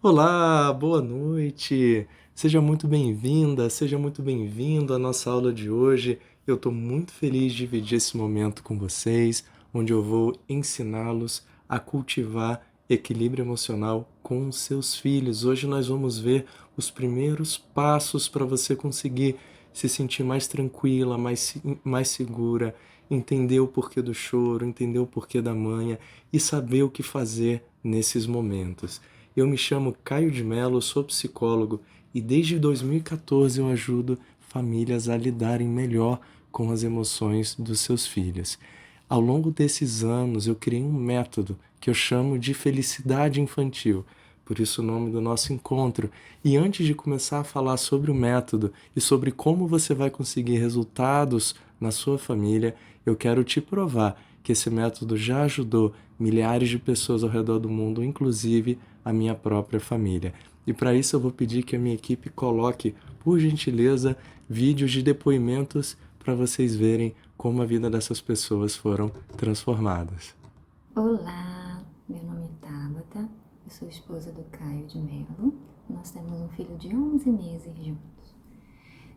Olá, boa noite. Seja muito bem-vinda, seja muito bem-vindo à nossa aula de hoje. Eu estou muito feliz de dividir esse momento com vocês, onde eu vou ensiná-los a cultivar equilíbrio emocional com os seus filhos. Hoje nós vamos ver os primeiros passos para você conseguir se sentir mais tranquila, mais segura, entender o porquê do choro, entender o porquê da manha e saber o que fazer nesses momentos. Eu me chamo Caio de Mello, sou psicólogo e desde 2014 eu ajudo famílias a lidarem melhor com as emoções dos seus filhos. Ao longo desses anos eu criei um método que eu chamo de felicidade infantil, por isso o nome do nosso encontro. E antes de começar a falar sobre o método e sobre como você vai conseguir resultados na sua família, eu quero te provar que esse método já ajudou milhares de pessoas ao redor do mundo, inclusive a minha própria família. E para isso eu vou pedir que a minha equipe coloque, por gentileza, vídeos de depoimentos para vocês verem como a vida dessas pessoas foram transformadas. Olá, meu nome é Tabata, eu sou esposa do Caio de Mello. Nós temos um filho de 11 meses juntos.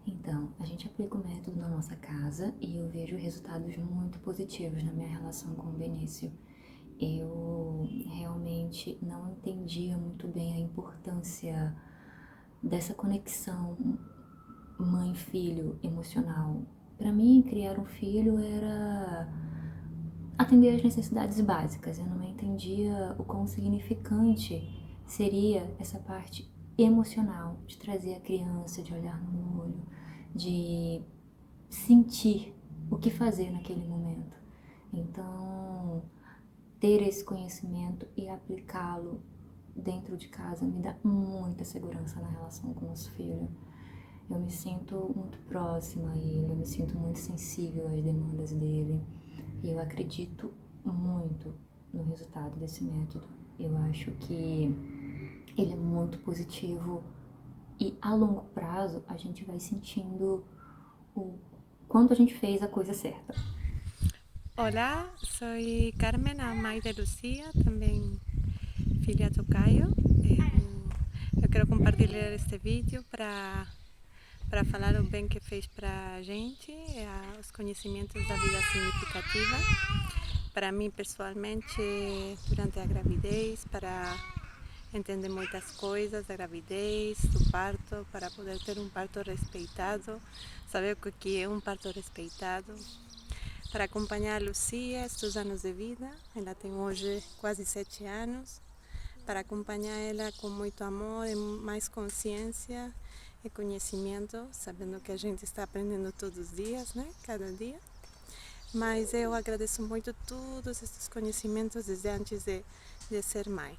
Então, a gente aplica o método na nossa casa e eu vejo resultados muito positivos na minha relação com o Benício. Eu realmente não entendia muito bem a importância dessa conexão mãe-filho emocional. Para mim, criar um filho era atender às necessidades básicas. Eu não entendia o quão significante seria essa parte emocional, de trazer a criança, de olhar no olho, de sentir o que fazer naquele momento. Então, ter esse conhecimento e aplicá-lo dentro de casa me dá muita segurança na relação com o nosso filho. Eu me sinto muito próxima a ele, eu me sinto muito sensível às demandas dele. E eu acredito muito no resultado desse método. Eu acho que ele é muito positivo e a longo prazo a gente vai sentindo o quanto a gente fez a coisa certa. Hola, soy Carmen, a mãe de Lucía, também filha do Caio. Eu quero compartilhar este vídeo para falar o bem que fez para a gente, os conhecimentos da vida significativa. Para mim, pessoalmente, durante a gravidez, para entender muitas coisas da gravidez, do parto, para poder ter um parto respeitado, saber o que é um parto respeitado, para acompanhar a Lucía estes anos de vida. Ela tem hoje quase 7 anos. Para acompanhar ela com muito amor e mais consciência e conhecimento, sabendo que a gente está aprendendo todos os dias, né? Cada dia. Mas eu agradeço muito todos esses conhecimentos desde antes de ser mãe.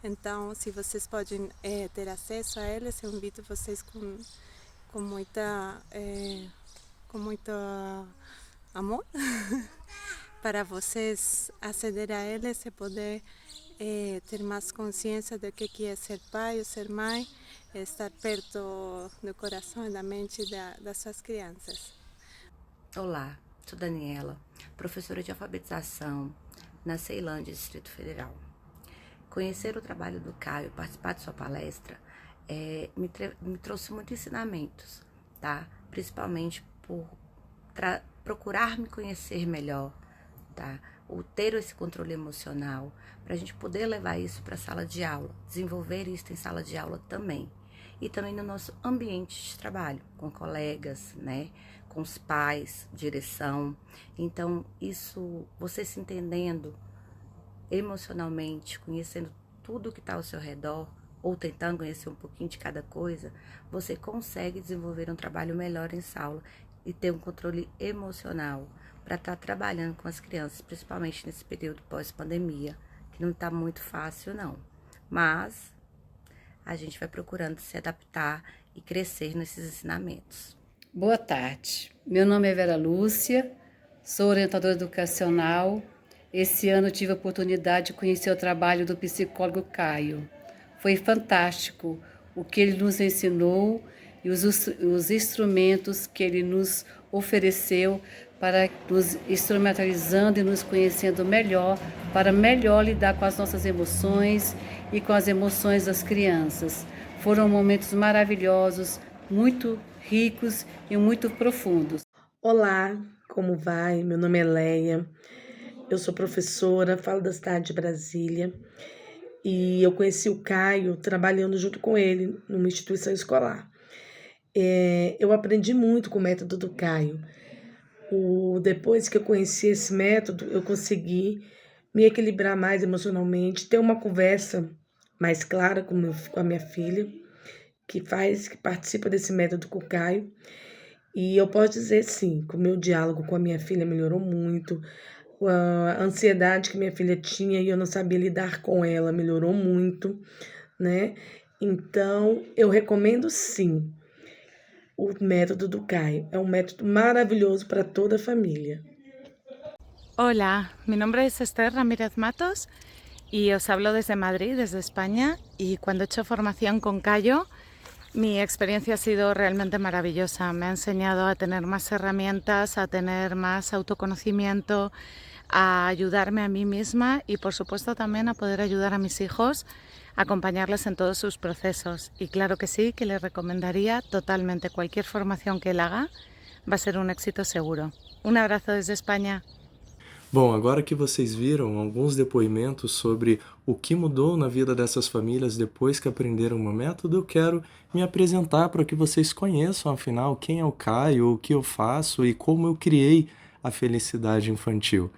Então, se vocês podem ter acesso a eles, eu invito vocês com muita amor para vocês aceder a eles e poder ter mais consciência do que é ser pai ou ser mãe, estar perto do coração e da mente das suas crianças. Olá, sou Daniela, professora de alfabetização na Ceilândia, Distrito Federal. Conhecer o trabalho do Caio, participar de sua palestra, me trouxe muitos ensinamentos, tá? Principalmente por procurar me conhecer melhor, tá? O ter esse controle emocional, para a gente poder levar isso para a sala de aula, desenvolver isso em sala de aula também. E também no nosso ambiente de trabalho, com colegas, né? Com os pais, direção. Então, isso, você se entendendo emocionalmente, conhecendo tudo que está ao seu redor, ou tentando conhecer um pouquinho de cada coisa, você consegue desenvolver um trabalho melhor em sala e ter um controle emocional para estar trabalhando com as crianças, principalmente nesse período pós-pandemia, que não está muito fácil não. Mas a gente vai procurando se adaptar e crescer nesses ensinamentos. Boa tarde, meu nome é Vera Lúcia, sou orientadora educacional. Esse ano tive a oportunidade de conhecer o trabalho do psicólogo Caio. Foi fantástico o que ele nos ensinou e os instrumentos que ele nos ofereceu para nos instrumentalizando e nos conhecendo melhor, para melhor lidar com as nossas emoções e com as emoções das crianças. Foram momentos maravilhosos, muito ricos e muito profundos. Olá, como vai? Meu nome é Leia, eu sou professora, falo da cidade de Brasília e eu conheci o Caio trabalhando junto com ele numa instituição escolar. Eu aprendi muito com o método do Caio. Depois que eu conheci esse método, eu consegui me equilibrar mais emocionalmente, ter uma conversa mais clara com a minha filha, que participa desse método com o Caio. E eu posso dizer sim, que o meu diálogo com a minha filha melhorou muito. A ansiedade que minha filha tinha e eu não sabia lidar com ela melhorou muito, né? Então, eu recomendo sim o método do Caio. É um método maravilhoso para toda a família. Hola, mi nombre es Esther Ramírez Matos y os hablo desde Madrid, desde España, y cuando he hecho formación con Cayo, mi experiencia ha sido realmente maravillosa. Me ha enseñado a tener más herramientas, a tener más autoconocimiento, a ayudarme a mí misma y por supuesto también a poder ayudar a mis hijos, a acompañarles en todos sus procesos. Y claro que sí, que les recomendaría totalmente cualquier formación que él haga, va a ser un éxito seguro. Un abrazo desde España. Bom, agora que vocês viram alguns depoimentos sobre o que mudou na vida dessas famílias depois que aprenderam o meu método, eu quero me apresentar para que vocês conheçam, afinal, quem é o Caio, o que eu faço e como eu criei a felicidade infantil.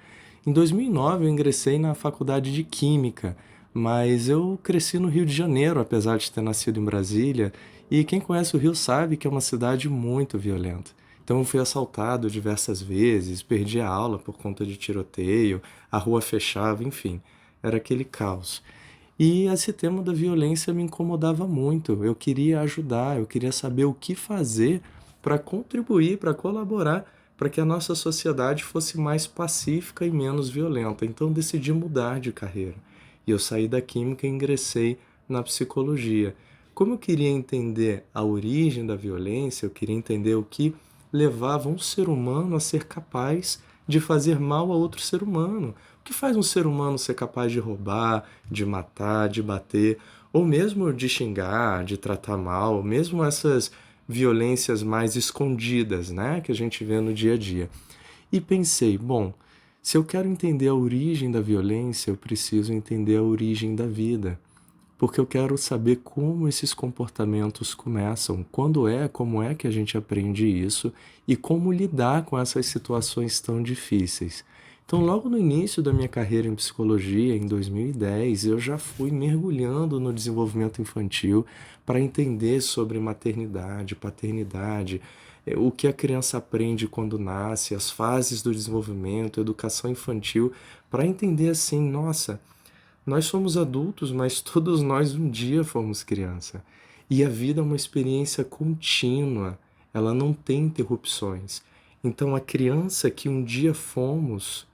Em 2009 eu ingressei na faculdade de Química, mas eu cresci no Rio de Janeiro, apesar de ter nascido em Brasília, e quem conhece o Rio sabe que é uma cidade muito violenta. Então eu fui assaltado diversas vezes, perdi a aula por conta de tiroteio, a rua fechava, enfim, era aquele caos. E esse tema da violência me incomodava muito. Eu queria ajudar, eu queria saber o que fazer para contribuir, para colaborar, para que a nossa sociedade fosse mais pacífica e menos violenta. Então decidi mudar de carreira. E eu saí da química e ingressei na psicologia. Como eu queria entender a origem da violência, eu queria entender o que levava um ser humano a ser capaz de fazer mal a outro ser humano. O que faz um ser humano ser capaz de roubar, de matar, de bater, ou mesmo de xingar, de tratar mal, mesmo essas violências mais escondidas, né, que a gente vê no dia a dia. E pensei, bom, se eu quero entender a origem da violência, eu preciso entender a origem da vida. Porque eu quero saber como esses comportamentos começam, como é que a gente aprende isso e como lidar com essas situações tão difíceis. Então, logo no início da minha carreira em psicologia, em 2010, eu já fui mergulhando no desenvolvimento infantil para entender sobre maternidade, paternidade, o que a criança aprende quando nasce, as fases do desenvolvimento, educação infantil, para entender assim, nossa, nós somos adultos, mas todos nós um dia fomos criança. E a vida é uma experiência contínua, ela não tem interrupções. Então a criança que um dia fomos,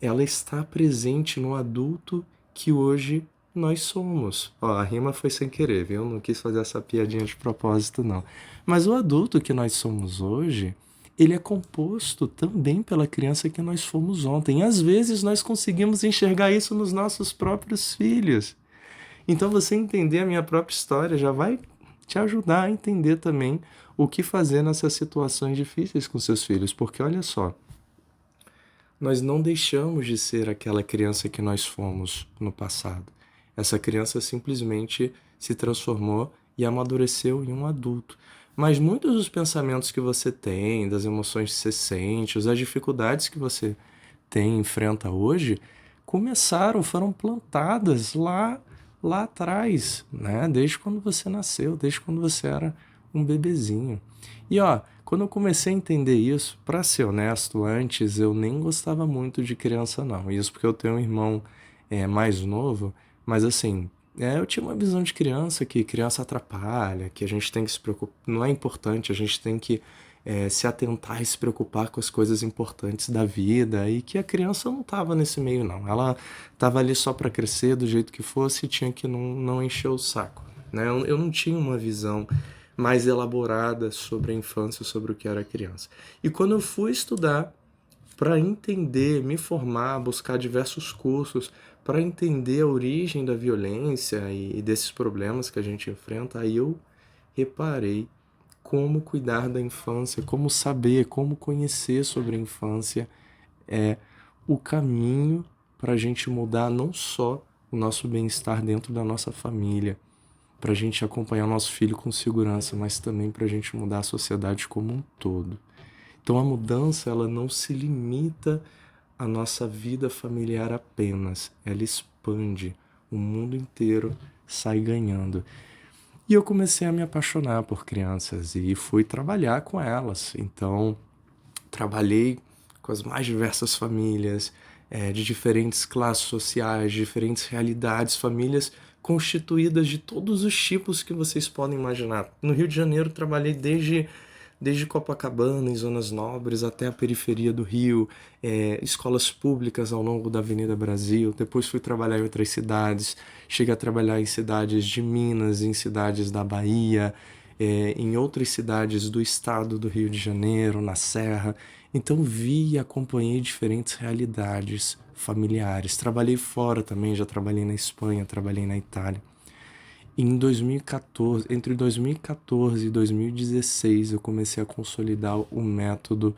ela está presente no adulto que hoje nós somos. Ó, a rima foi sem querer, viu? Eu não quis fazer essa piadinha de propósito, não. Mas o adulto que nós somos hoje, ele é composto também pela criança que nós fomos ontem. E às vezes nós conseguimos enxergar isso nos nossos próprios filhos. Então você entender a minha própria história já vai te ajudar a entender também o que fazer nessas situações difíceis com seus filhos. Porque olha só, nós não deixamos de ser aquela criança que nós fomos no passado. Essa criança simplesmente se transformou e amadureceu em um adulto. Mas muitos dos pensamentos que você tem, das emoções que você sente, as dificuldades que você enfrenta hoje, foram plantadas lá atrás, né? Desde quando você nasceu, desde quando você era um bebezinho. E ó, quando eu comecei a entender isso, para ser honesto, antes eu nem gostava muito de criança não. Isso porque eu tenho um irmão mais novo, mas assim, eu tinha uma visão de criança, que criança atrapalha, que a gente tem que se preocupar, não é importante, a gente tem que se atentar e se preocupar com as coisas importantes da vida, e que a criança não estava nesse meio não, ela estava ali só para crescer do jeito que fosse e tinha que não encher o saco, né? Eu não tinha uma visão mais elaborada sobre a infância, sobre o que era criança. E quando eu fui estudar para entender, me formar, buscar diversos cursos, para entender a origem da violência e desses problemas que a gente enfrenta, aí eu reparei como cuidar da infância, como saber, como conhecer sobre a infância é o caminho para a gente mudar não só o nosso bem-estar dentro da nossa família, para a gente acompanhar o nosso filho com segurança, mas também para a gente mudar a sociedade como um todo. Então a mudança, ela não se limita à nossa vida familiar apenas, ela expande, o mundo inteiro sai ganhando. E eu comecei a me apaixonar por crianças e fui trabalhar com elas. Então, trabalhei com as mais diversas famílias, de diferentes classes sociais, de diferentes realidades, famílias constituídas de todos os tipos que vocês podem imaginar. No Rio de Janeiro, trabalhei desde Copacabana, em zonas nobres, até a periferia do Rio, escolas públicas ao longo da Avenida Brasil. Depois fui trabalhar em outras cidades, cheguei a trabalhar em cidades de Minas, em cidades da Bahia, em outras cidades do estado do Rio de Janeiro, na Serra. Então vi e acompanhei diferentes realidades familiares. Trabalhei fora também, já trabalhei na Espanha, trabalhei na Itália. Em 2014, entre 2014 e 2016, eu comecei a consolidar o método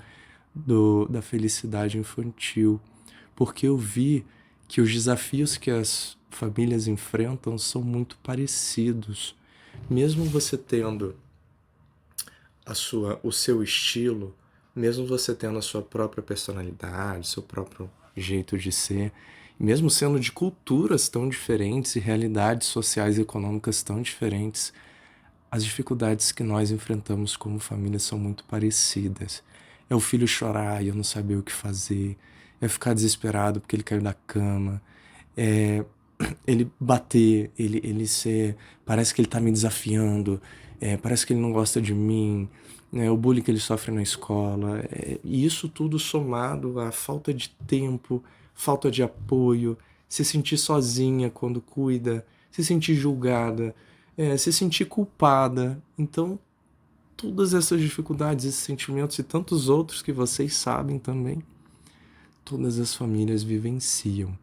da felicidade infantil, porque eu vi que os desafios que as famílias enfrentam são muito parecidos. Mesmo você tendo o seu estilo, mesmo você tendo a sua própria personalidade, seu próprio jeito de ser, mesmo sendo de culturas tão diferentes e realidades sociais e econômicas tão diferentes, as dificuldades que nós enfrentamos como família são muito parecidas. É o filho chorar e eu não saber o que fazer, é ficar desesperado porque ele caiu da cama, é ele bater, ele ser, parece que ele tá me desafiando, parece que ele não gosta de mim, o bullying que ele sofre na escola, e isso tudo somado à falta de tempo, falta de apoio, se sentir sozinha quando cuida, se sentir julgada, se sentir culpada. Então, todas essas dificuldades, esses sentimentos e tantos outros que vocês sabem também, todas as famílias vivenciam.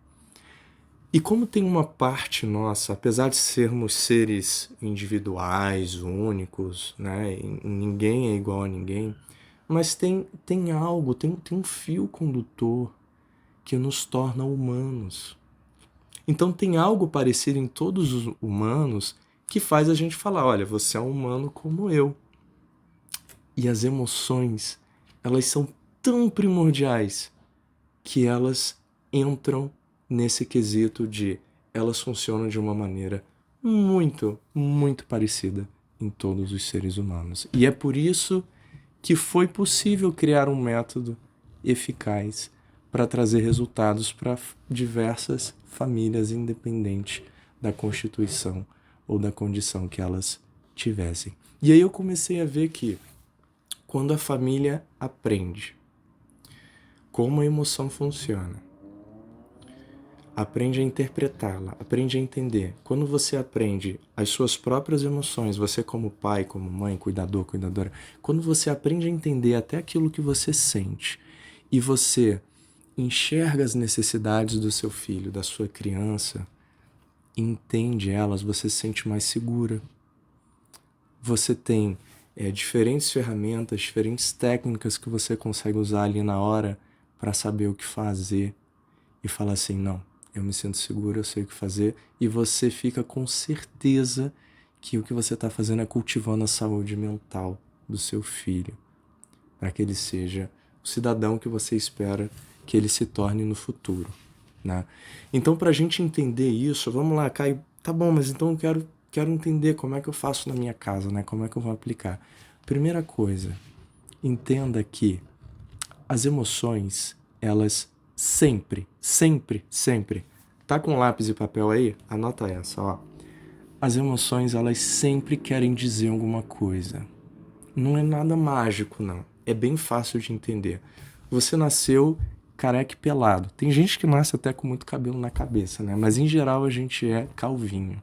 E como tem uma parte nossa, apesar de sermos seres individuais, únicos, né? Ninguém é igual a ninguém, mas tem algo, tem um fio condutor que nos torna humanos. Então tem algo parecido em todos os humanos que faz a gente falar, olha, você é um humano como eu. E as emoções, elas são tão primordiais que elas entram nesse quesito de elas funcionam de uma maneira muito, muito parecida em todos os seres humanos. E é por isso que foi possível criar um método eficaz para trazer resultados para diversas famílias, independente da constituição ou da condição que elas tivessem. E aí eu comecei a ver que quando a família aprende como a emoção funciona, aprende a interpretá-la, aprende a entender. Quando você aprende as suas próprias emoções, você como pai, como mãe, cuidador, cuidadora, quando você aprende a entender até aquilo que você sente e você enxerga as necessidades do seu filho, da sua criança, entende elas, você se sente mais segura. Você tem diferentes ferramentas, diferentes técnicas que você consegue usar ali na hora para saber o que fazer e falar assim, não, eu me sinto seguro, eu sei o que fazer, e você fica com certeza que o que você está fazendo é cultivando a saúde mental do seu filho, para que ele seja o cidadão que você espera que ele se torne no futuro, né? Então, para a gente entender isso, vamos lá, Caio, tá bom, mas então eu quero entender como é que eu faço na minha casa, né? Como é que eu vou aplicar? Primeira coisa, entenda que as emoções, elas sempre, tá com lápis e papel aí? Anota essa, ó. As emoções, elas sempre querem dizer alguma coisa. Não é nada mágico, não. É bem fácil de entender. Você nasceu careca e pelado. Tem gente que nasce até com muito cabelo na cabeça, né? Mas em geral a gente é calvinho.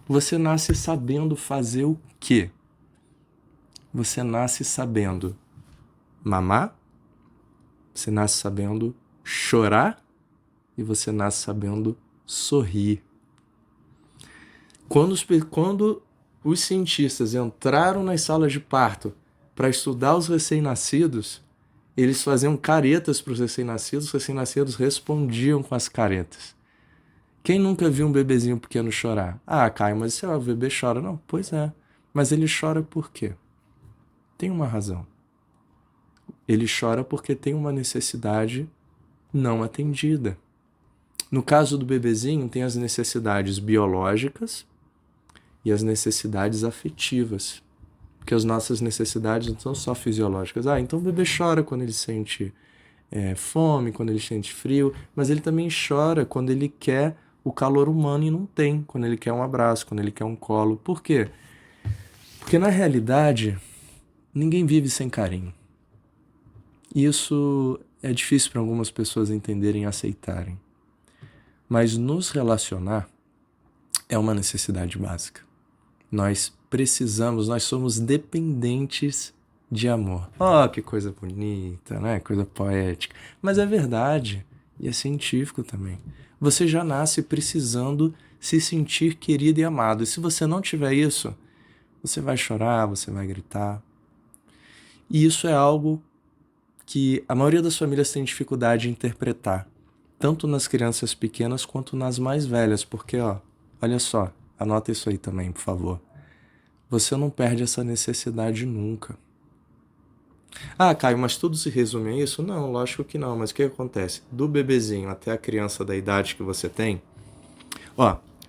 Você nasce sabendo fazer o quê? Você nasce sabendo mamar, Você nasce sabendo chorar e você nasce sabendo sorrir. Quando os cientistas entraram nas salas de parto para estudar os recém-nascidos, eles faziam caretas para os recém-nascidos respondiam com as caretas. Quem nunca viu um bebezinho pequeno chorar? Ah, Caio, mas o bebê chora. Não, pois é. Mas ele chora por quê? Tem uma razão. Ele chora porque tem uma necessidade não atendida. No caso do bebezinho, tem as necessidades biológicas e as necessidades afetivas. Porque as nossas necessidades não são só fisiológicas. Então o bebê chora quando ele sente fome, quando ele sente frio, mas ele também chora quando ele quer o calor humano e não tem, quando ele quer um abraço, quando ele quer um colo. Por quê? Porque na realidade, ninguém vive sem carinho. Isso é difícil para algumas pessoas entenderem e aceitarem. Mas nos relacionar é uma necessidade básica. Nós somos dependentes de amor. Oh, que coisa bonita, né? Coisa poética. Mas é verdade e é científico também. Você já nasce precisando se sentir querido e amado. E se você não tiver isso, você vai chorar, você vai gritar. E isso é algo que a maioria das famílias tem dificuldade de interpretar, tanto nas crianças pequenas quanto nas mais velhas, porque, olha só, anota isso aí também, por favor. Você não perde essa necessidade nunca. Ah, Caio, mas tudo se resume a isso? Não, lógico que não, mas o que acontece? Do bebezinho até a criança da idade que você tem,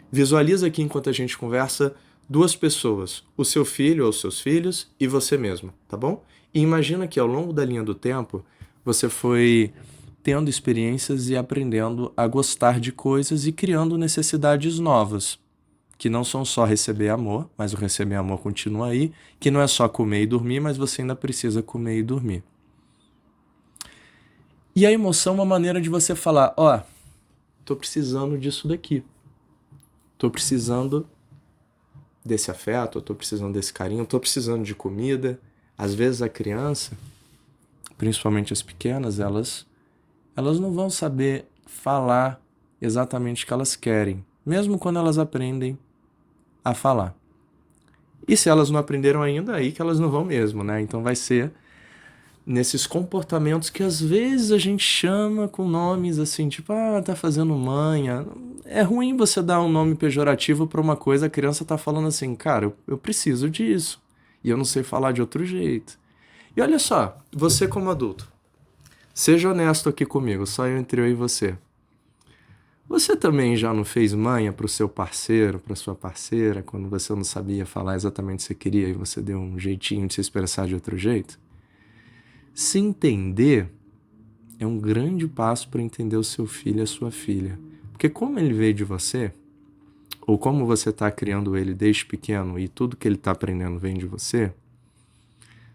visualiza aqui enquanto a gente conversa duas pessoas, o seu filho ou seus filhos e você mesmo, tá bom? E imagina que ao longo da linha do tempo, você foi tendo experiências e aprendendo a gostar de coisas e criando necessidades novas, que não são só receber amor, mas o receber amor continua aí, que não é só comer e dormir, mas você ainda precisa comer e dormir. E a emoção é uma maneira de você falar, tô precisando disso daqui. Tô precisando desse afeto, tô precisando desse carinho, tô precisando de comida. Às vezes a criança, principalmente as pequenas, elas não vão saber falar exatamente o que elas querem, mesmo quando elas aprendem a falar. E se elas não aprenderam ainda, aí que elas não vão mesmo, né? Então vai ser nesses comportamentos que às vezes a gente chama com nomes assim, tipo, tá fazendo manha. É ruim você dar um nome pejorativo para uma coisa, a criança tá falando assim, cara, eu preciso disso. E eu não sei falar de outro jeito. E olha só, você como adulto, seja honesto aqui comigo, só eu entre eu e você. Você também já não fez manha para o seu parceiro, para sua parceira, quando você não sabia falar exatamente o que você queria e você deu um jeitinho de se expressar de outro jeito? Se entender é um grande passo para entender o seu filho e a sua filha. Porque como ele veio de você, ou como você está criando ele desde pequeno e tudo que ele está aprendendo vem de você,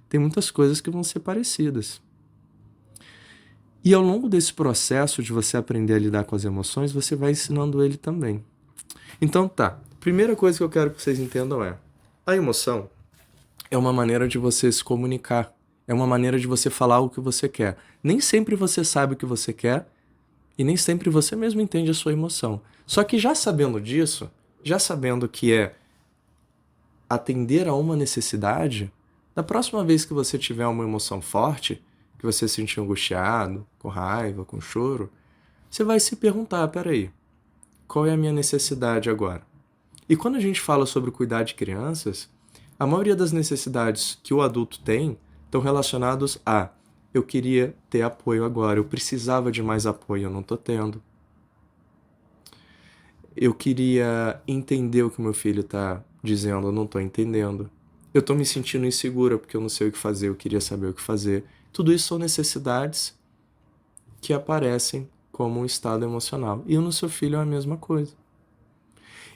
tem muitas coisas que vão ser parecidas. E ao longo desse processo de você aprender a lidar com as emoções, você vai ensinando ele também. Então primeira coisa que eu quero que vocês entendam é, a emoção é uma maneira de você se comunicar, é uma maneira de você falar o que você quer. Nem sempre você sabe o que você quer e nem sempre você mesmo entende a sua emoção. Só que já sabendo disso, já sabendo que é atender a uma necessidade, da próxima vez que você tiver uma emoção forte, que você se sentir angustiado, com raiva, com choro, você vai se perguntar, peraí, qual é a minha necessidade agora? E quando a gente fala sobre cuidar de crianças, a maioria das necessidades que o adulto tem estão relacionados a eu queria ter apoio agora, eu precisava de mais apoio, eu não estou tendo. Eu queria entender o que meu filho está dizendo, eu não estou entendendo. Eu estou me sentindo insegura porque eu não sei o que fazer, eu queria saber o que fazer. Tudo isso são necessidades que aparecem como um estado emocional. E no seu filho é a mesma coisa.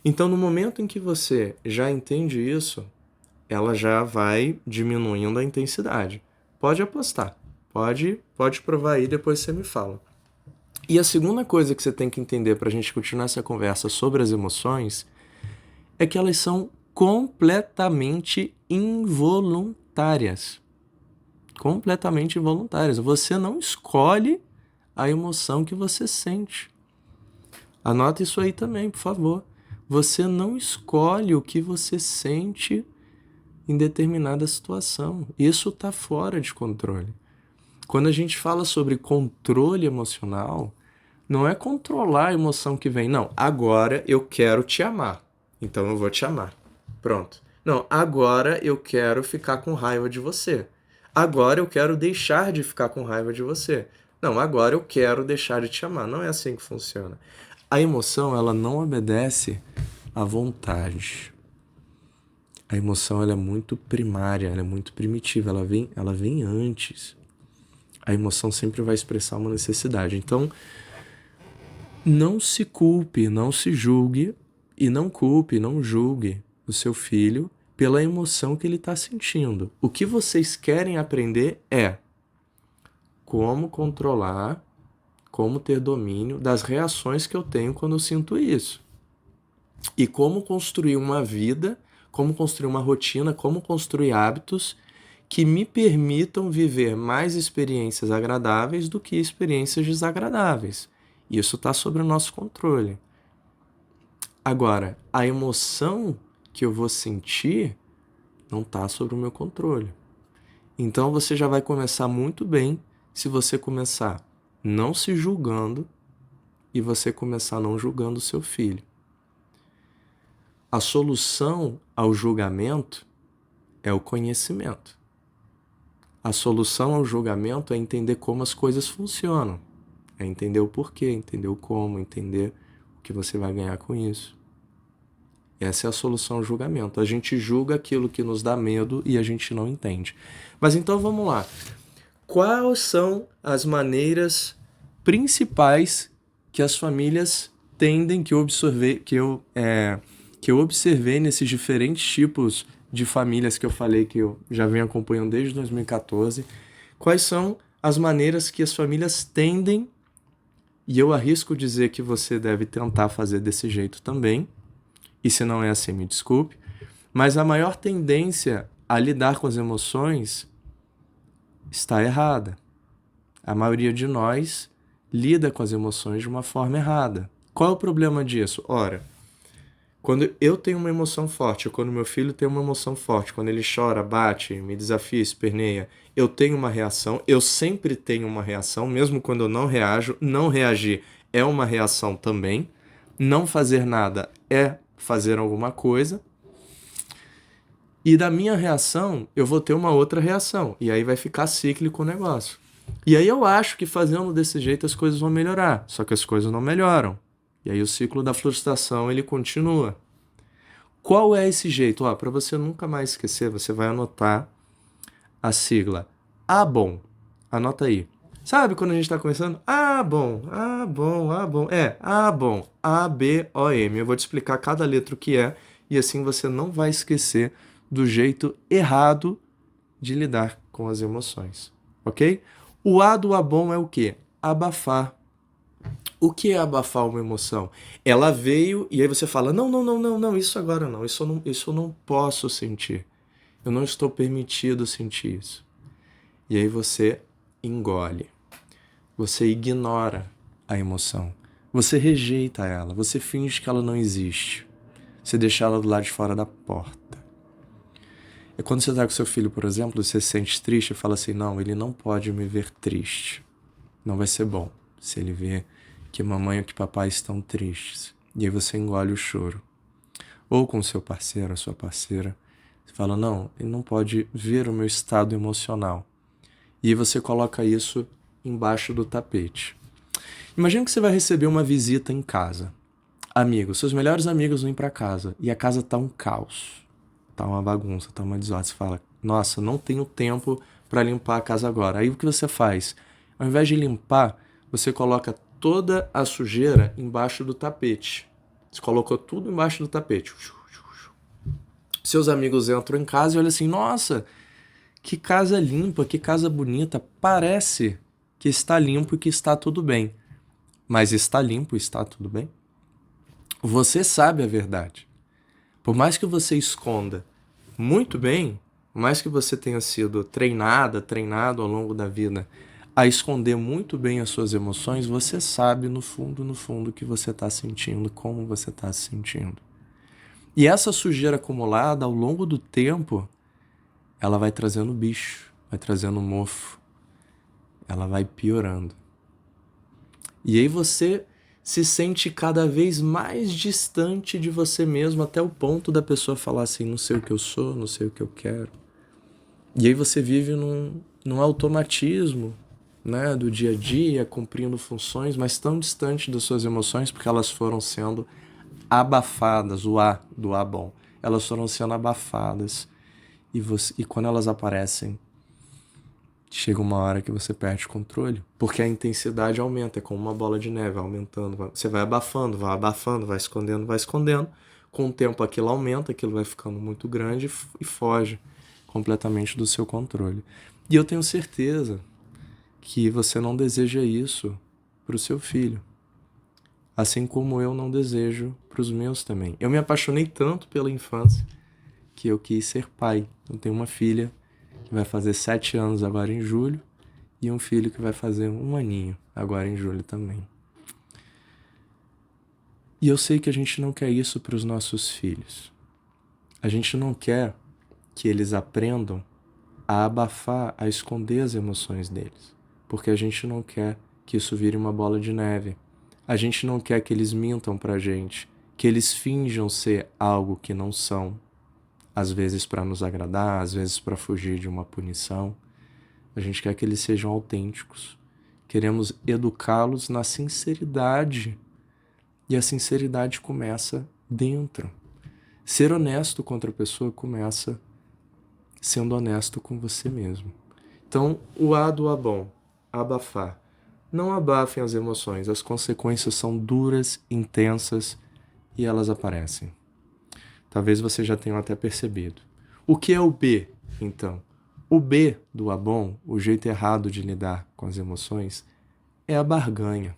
Então, no momento em que você já entende isso, ela já vai diminuindo a intensidade. Pode apostar. Pode provar aí, depois você me fala. E a segunda coisa que você tem que entender para a gente continuar essa conversa sobre as emoções é que elas são completamente involuntárias. completamente involuntárias. Você não escolhe a emoção que você sente. Anota isso aí também, por favor. Você não escolhe o que você sente em determinada situação. Isso está fora de controle. Quando a gente fala sobre controle emocional, não é controlar a emoção que vem. Não, agora eu quero te amar, então eu vou te amar. Pronto. Não, agora eu quero ficar com raiva de você. Agora eu quero deixar de ficar com raiva de você. Não, agora eu quero deixar de te amar. Não é assim que funciona. A emoção, ela não obedece à vontade. A emoção, ela é muito primária, ela é muito primitiva, ela vem antes. A emoção sempre vai expressar uma necessidade. Então, não se culpe, não se julgue e não culpe, não julgue o seu filho pela emoção que ele está sentindo. O que vocês querem aprender é como controlar, como ter domínio das reações que eu tenho quando eu sinto isso. E como construir uma vida, como construir uma rotina, como construir hábitos que me permitam viver mais experiências agradáveis do que experiências desagradáveis. Isso está sob o nosso controle. Agora, a emoção que eu vou sentir não está sob o meu controle. Então você já vai começar muito bem se você começar não se julgando e você começar não julgando o seu filho. A solução ao julgamento é o conhecimento. A solução ao julgamento é entender como as coisas funcionam. É entender o porquê, entender o como, entender o que você vai ganhar com isso. Essa é a solução ao julgamento. A gente julga aquilo que nos dá medo e a gente não entende. Mas então vamos lá. Quais são as maneiras principais que as famílias tendem que eu observei nesses diferentes tipos de famílias que eu falei que eu já venho acompanhando desde 2014? Quais são as maneiras que as famílias tendem, e eu arrisco dizer que você deve tentar fazer desse jeito também, e se não é assim, me desculpe, mas a maior tendência a lidar com as emoções está errada. A maioria de nós lida com as emoções de uma forma errada. Qual é o problema disso? Ora, quando eu tenho uma emoção forte, ou quando meu filho tem uma emoção forte, quando ele chora, bate, me desafia, esperneia, eu tenho uma reação, eu sempre tenho uma reação, mesmo quando eu não reajo. Não reagir é uma reação também. Não fazer nada é fazer alguma coisa. E da minha reação, eu vou ter uma outra reação. E aí vai ficar cíclico o negócio. E aí eu acho que fazendo desse jeito as coisas vão melhorar. Só que as coisas não melhoram. E aí o ciclo da frustração, ele continua. Qual é esse jeito? Para você nunca mais esquecer, você vai anotar a sigla ABOM. Anota aí. Sabe quando a gente está começando? ABOM. ABOM. A-B-O-M. Eu vou te explicar cada letra o que é. E assim você não vai esquecer do jeito errado de lidar com as emoções. Ok? O A do ABOM é o quê? Abafar. O que é abafar uma emoção? Ela veio e aí você fala, não, isso agora não, isso eu não posso sentir. Eu não estou permitido sentir isso. E aí você engole. Você ignora a emoção. Você rejeita ela. Você finge que ela não existe. Você deixa ela do lado de fora da porta. É quando você está com seu filho, por exemplo, você se sente triste e fala assim, não, ele não pode me ver triste. Não vai ser bom se ele ver que mamãe ou que papai estão tristes. E aí você engole o choro. Ou com seu parceiro, a sua parceira, você fala, não, ele não pode ver o meu estado emocional. E aí você coloca isso embaixo do tapete. Imagina que você vai receber uma visita em casa. Amigos, seus melhores amigos vêm para casa e a casa tá um caos. Tá uma bagunça, tá uma desordem. Você fala, nossa, não tenho tempo para limpar a casa agora. Aí o que você faz? Ao invés de limpar, você coloca toda a sujeira embaixo do tapete. Você colocou tudo embaixo do tapete. Seus amigos entram em casa e olham assim, nossa, que casa limpa, que casa bonita. Parece que está limpo e que está tudo bem. Mas está limpo e está tudo bem? Você sabe a verdade. Por mais que você esconda muito bem, por mais que você tenha sido treinado ao longo da vida a esconder muito bem as suas emoções, você sabe no fundo que você está sentindo, como você está se sentindo. E essa sujeira acumulada ao longo do tempo, ela vai trazendo bicho, vai trazendo mofo, ela vai piorando. E aí você se sente cada vez mais distante de você mesmo, até o ponto da pessoa falar assim, não sei o que eu sou, não sei o que eu quero. E aí você vive num automatismo, né, do dia a dia, cumprindo funções, mas tão distante das suas emoções, porque elas foram sendo abafadas, o A do A bom. Elas foram sendo abafadas. E quando elas aparecem, chega uma hora que você perde o controle, porque a intensidade aumenta, é como uma bola de neve, aumentando. Você vai abafando, vai escondendo, vai escondendo. Com o tempo aquilo aumenta, aquilo vai ficando muito grande e foge completamente do seu controle. E eu tenho certeza que você não deseja isso para o seu filho. Assim como eu não desejo para os meus também. Eu me apaixonei tanto pela infância que eu quis ser pai. Eu tenho uma filha que vai fazer 7 anos agora em julho e um filho que vai fazer 1 aninho agora em julho também. E eu sei que a gente não quer isso para os nossos filhos. A gente não quer que eles aprendam a abafar, a esconder as emoções deles. Porque a gente não quer que isso vire uma bola de neve. A gente não quer que eles mintam pra gente, que eles finjam ser algo que não são, às vezes para nos agradar, às vezes para fugir de uma punição. A gente quer que eles sejam autênticos. Queremos educá-los na sinceridade. E a sinceridade começa dentro. Ser honesto com outra pessoa começa sendo honesto com você mesmo. Então, o A do A bom, abafar. Não abafem as emoções, as consequências são duras, intensas e elas aparecem. Talvez você já tenha até percebido. O que é o B, então? O B do A bom, o jeito errado de lidar com as emoções, é a barganha.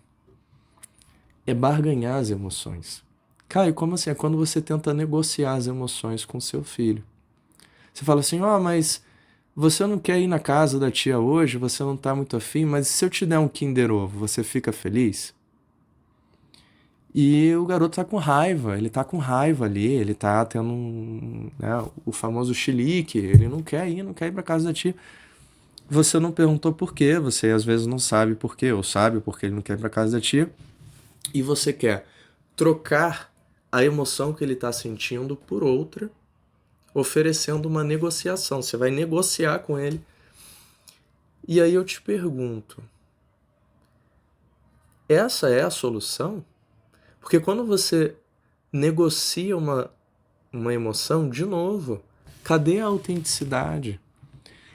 É barganhar as emoções. Caio, como assim? É quando você tenta negociar as emoções com seu filho. Você fala assim, mas você não quer ir na casa da tia hoje, você não tá muito afim, mas se eu te der um Kinder Ovo, você fica feliz? E o garoto tá com raiva, ele tá com raiva ali, ele tá tendo o famoso chilique, ele não quer ir pra casa da tia. Você não perguntou por quê, você às vezes não sabe por quê, ou sabe porque ele não quer ir pra casa da tia, e você quer trocar a emoção que ele tá sentindo por outra, oferecendo uma negociação. Você vai negociar com ele. E aí eu te pergunto, essa é a solução? Porque quando você negocia uma emoção, de novo, cadê a autenticidade?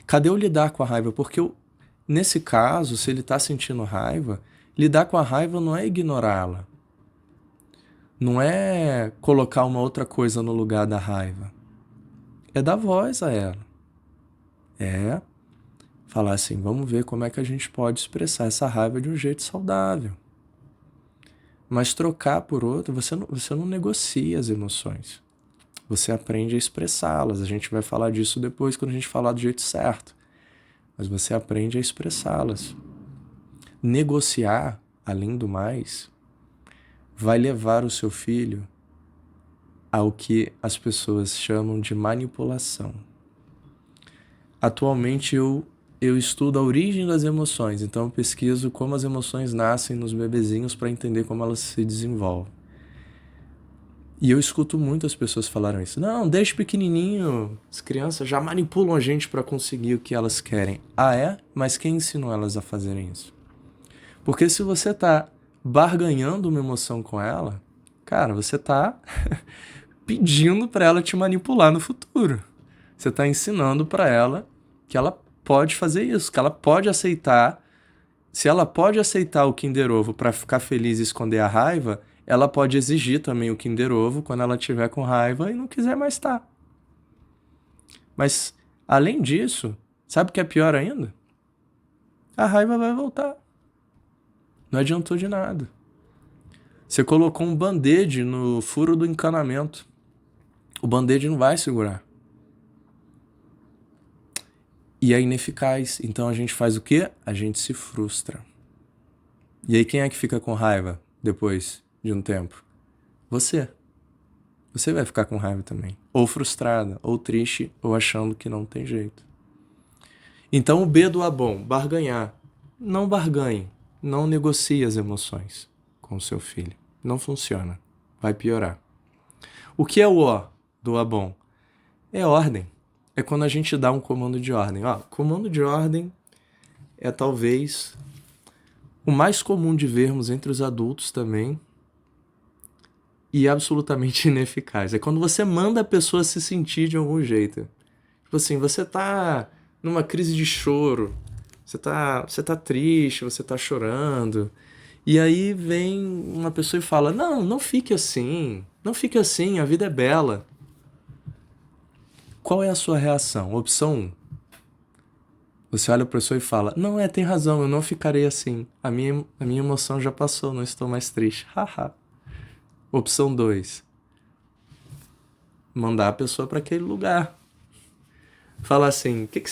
Cadê o lidar com a raiva? Porque nesse caso, se ele está sentindo raiva, lidar com a raiva não é ignorá-la. Não é colocar uma outra coisa no lugar da raiva. É dar voz a ela. É falar assim, vamos ver como é que a gente pode expressar essa raiva de um jeito saudável. Mas trocar por outra, você não negocia as emoções. Você aprende a expressá-las. A gente vai falar disso depois quando a gente falar do jeito certo. Mas você aprende a expressá-las. Negociar, além do mais, vai levar o seu filho ao que as pessoas chamam de manipulação. Atualmente eu estudo a origem das emoções, então eu pesquiso como as emoções nascem nos bebezinhos para entender como elas se desenvolvem. E eu escuto muitas pessoas falarem isso. Não, desde pequenininho, as crianças já manipulam a gente para conseguir o que elas querem. Ah, é? Mas quem ensinou elas a fazerem isso? Porque se você tá barganhando uma emoção com ela, cara, você tá pedindo para ela te manipular no futuro. Você tá ensinando para ela que ela pode fazer isso, que ela pode aceitar. Se ela pode aceitar o Kinder Ovo para ficar feliz e esconder a raiva, ela pode exigir também o Kinder Ovo quando ela estiver com raiva e não quiser mais estar. Mas, além disso, sabe o que é pior ainda? A raiva vai voltar. Não adiantou de nada. Você colocou um band-aid no furo do encanamento. O band-aid não vai segurar. e é ineficaz. Então a gente faz o quê? A gente se frustra. E aí quem é que fica com raiva depois de um tempo? Você. Você vai ficar com raiva também. Ou frustrada, ou triste, ou achando que não tem jeito. Então o B do A bom, barganhar. Não barganhe. Não negocie as emoções com o seu filho. Não funciona. Vai piorar. O que é o O do A bom? É ordem. É quando a gente dá um comando de ordem. Comando de ordem é talvez o mais comum de vermos entre os adultos também e absolutamente ineficaz. É quando você manda a pessoa se sentir de algum jeito. Tipo assim, você tá numa crise de choro, você tá triste, você tá chorando, e aí vem uma pessoa e fala, não fique assim, a vida é bela. Qual é a sua reação? Opção 1. Você olha para a pessoa e fala, tem razão, eu não ficarei assim. A minha emoção já passou, não estou mais triste. Haha. Opção 2. Mandar a pessoa para aquele lugar. Falar assim, o que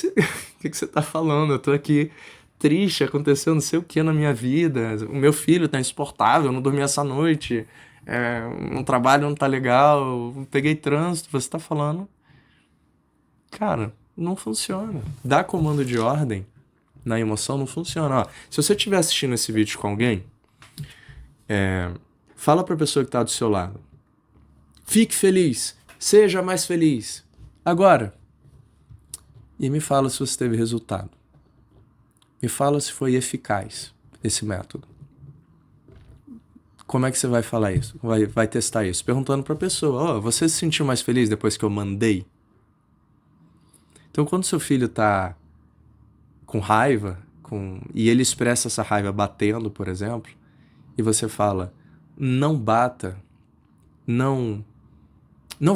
você tá falando? Eu tô aqui triste, aconteceu não sei o que na minha vida. O meu filho tá insuportável, eu não dormi essa noite. O trabalho não tá legal, peguei trânsito. Você tá falando... Cara, não funciona. Dar comando de ordem na emoção não funciona. Se você estiver assistindo esse vídeo com alguém, fala pra pessoa que tá do seu lado. Fique feliz. Seja mais feliz. Agora. E me fala se você teve resultado. Me fala se foi eficaz esse método. Como é que você vai falar isso? Vai testar isso? Perguntando pra pessoa, você se sentiu mais feliz depois que eu mandei? Então, quando seu filho tá com raiva, e ele expressa essa raiva batendo, por exemplo, e você fala, não bata, não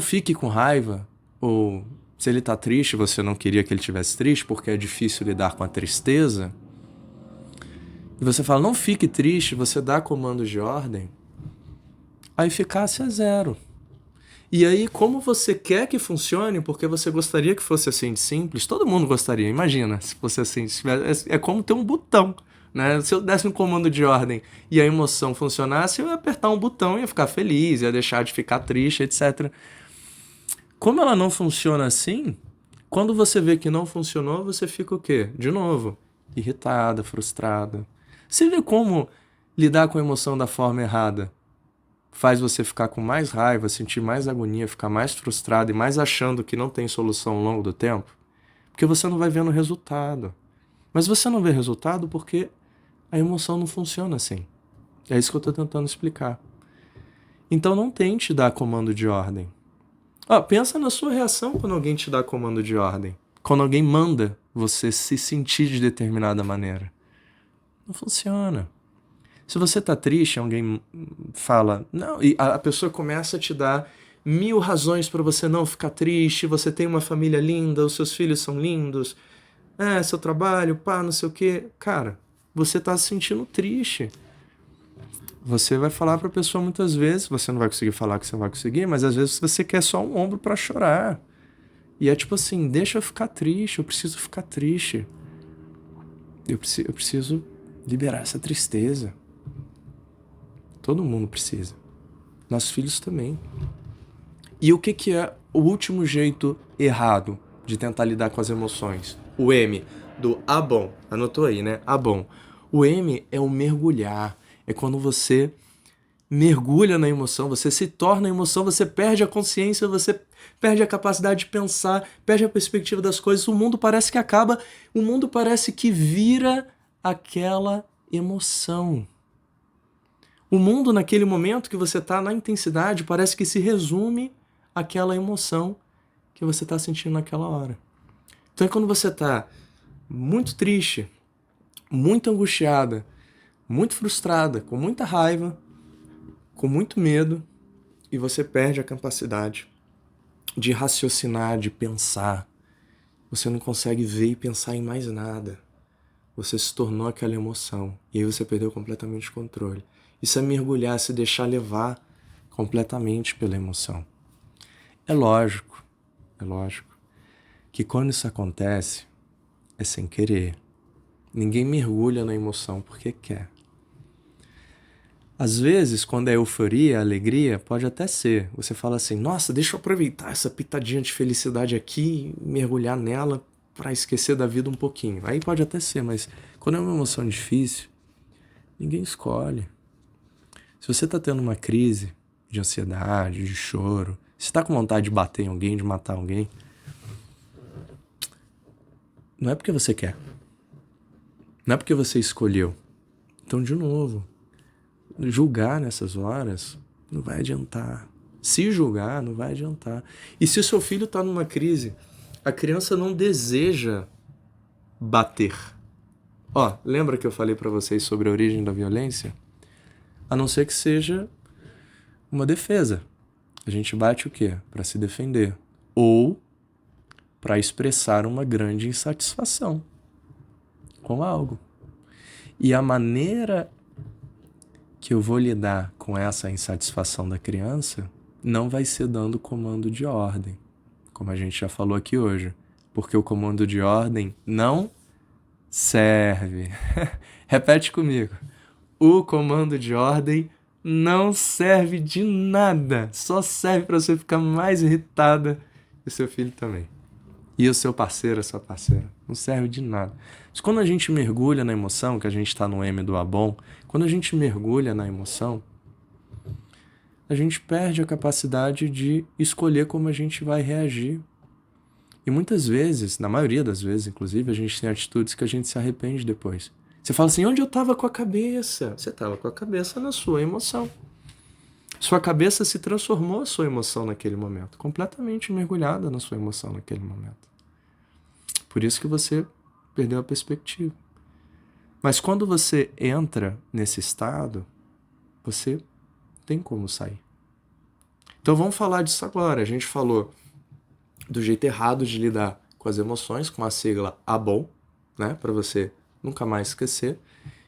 fique com raiva, ou se ele tá triste, você não queria que ele tivesse triste, porque é difícil lidar com a tristeza, e você fala, não fique triste, você dá comandos de ordem, a eficácia é 0. E aí, como você quer que funcione, porque você gostaria que fosse assim de simples, todo mundo gostaria, imagina, se fosse assim, é como ter um botão, né? Se eu desse um comando de ordem e a emoção funcionasse, eu ia apertar um botão e ia ficar feliz, ia deixar de ficar triste, etc. Como ela não funciona assim, quando você vê que não funcionou, você fica o quê? De novo, irritada, frustrada. Você vê como lidar com a emoção da forma errada faz você ficar com mais raiva, sentir mais agonia, ficar mais frustrado e mais achando que não tem solução ao longo do tempo? Porque você não vai vendo resultado. Mas você não vê resultado porque a emoção não funciona assim. É isso que eu estou tentando explicar. Então não tente dar comando de ordem. Pensa na sua reação quando alguém te dá comando de ordem. Quando alguém manda você se sentir de determinada maneira. Não funciona. Se você tá triste, alguém fala... Não, e a pessoa começa a te dar 1000 razões para você não ficar triste. Você tem uma família linda, os seus filhos são lindos. Seu trabalho, não sei o quê. Cara, você tá se sentindo triste. Você vai falar pra pessoa muitas vezes, você não vai conseguir falar que você vai conseguir, mas às vezes você quer só um ombro pra chorar. E é tipo assim, deixa eu ficar triste, eu preciso ficar triste. Eu preciso liberar essa tristeza. Todo mundo precisa. Nossos filhos também. E o que é o último jeito errado de tentar lidar com as emoções? O M, do A bom. Anotou aí, né? A bom. O M é o mergulhar. É quando você mergulha na emoção, você se torna a emoção, você perde a consciência, você perde a capacidade de pensar, perde a perspectiva das coisas. O mundo parece que acaba, o mundo parece que vira aquela emoção. O mundo, naquele momento que você está na intensidade, parece que se resume àquela emoção que você está sentindo naquela hora. Então é quando você está muito triste, muito angustiada, muito frustrada, com muita raiva, com muito medo, e você perde a capacidade de raciocinar, de pensar. Você não consegue ver e pensar em mais nada. Você se tornou aquela emoção, e aí você perdeu completamente o controle. Isso é mergulhar, se deixar levar completamente pela emoção. É lógico que quando isso acontece, é sem querer. Ninguém mergulha na emoção porque quer. Às vezes, quando é euforia, alegria, pode até ser. Você fala assim, nossa, deixa eu aproveitar essa pitadinha de felicidade aqui e mergulhar nela para esquecer da vida um pouquinho. Aí pode até ser, mas quando é uma emoção difícil, ninguém escolhe. Se você está tendo uma crise de ansiedade, de choro, se está com vontade de bater em alguém, de matar alguém, não é porque você quer. Não é porque você escolheu. Então, de novo, julgar nessas horas não vai adiantar. Se julgar, não vai adiantar. E se o seu filho está numa crise, a criança não deseja bater. Lembra que eu falei para vocês sobre a origem da violência? A não ser que seja uma defesa. A gente bate o quê? Para se defender. Ou para expressar uma grande insatisfação com algo. E a maneira que eu vou lidar com essa insatisfação da criança não vai ser dando comando de ordem, como a gente já falou aqui hoje, porque o comando de ordem não serve. Repete comigo. O comando de ordem não serve de nada, só serve para você ficar mais irritada e o seu filho também. E o seu parceiro, a sua parceira. Não serve de nada. Mas quando a gente mergulha na emoção, que a gente está no M do Abon, quando a gente mergulha na emoção, a gente perde a capacidade de escolher como a gente vai reagir. E muitas vezes, na maioria das vezes, inclusive, a gente tem atitudes que a gente se arrepende depois. Você fala assim, onde eu estava com a cabeça? Você estava com a cabeça na sua emoção. Sua cabeça se transformou a sua emoção naquele momento, completamente mergulhada na sua emoção naquele momento. Por isso que você perdeu a perspectiva. Mas quando você entra nesse estado, você tem como sair. Então vamos falar disso agora. A gente falou do jeito errado de lidar com as emoções, com a sigla ABON, né? Para você nunca mais esquecer.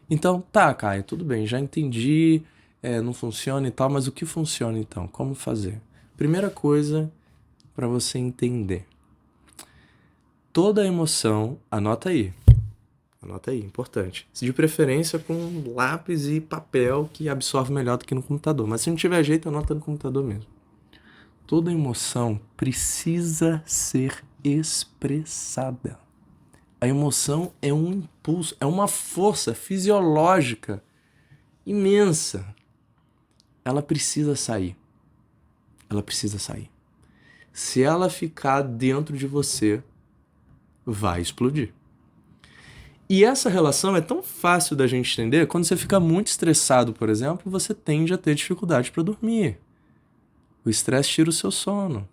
Então, tá, Caio, tudo bem, já entendi, não funciona e tal, mas o que funciona então? Como fazer? Primeira coisa para você entender. Toda emoção, anota aí, importante. De preferência com lápis e papel que absorve melhor do que no computador. Mas se não tiver jeito, anota no computador mesmo. Toda emoção precisa ser expressada. A emoção é um impulso, é uma força fisiológica imensa. Ela precisa sair. Se ela ficar dentro de você, vai explodir. E essa relação é tão fácil da gente entender. Quando você fica muito estressado, por exemplo, você tende a ter dificuldade para dormir. O estresse tira o seu sono.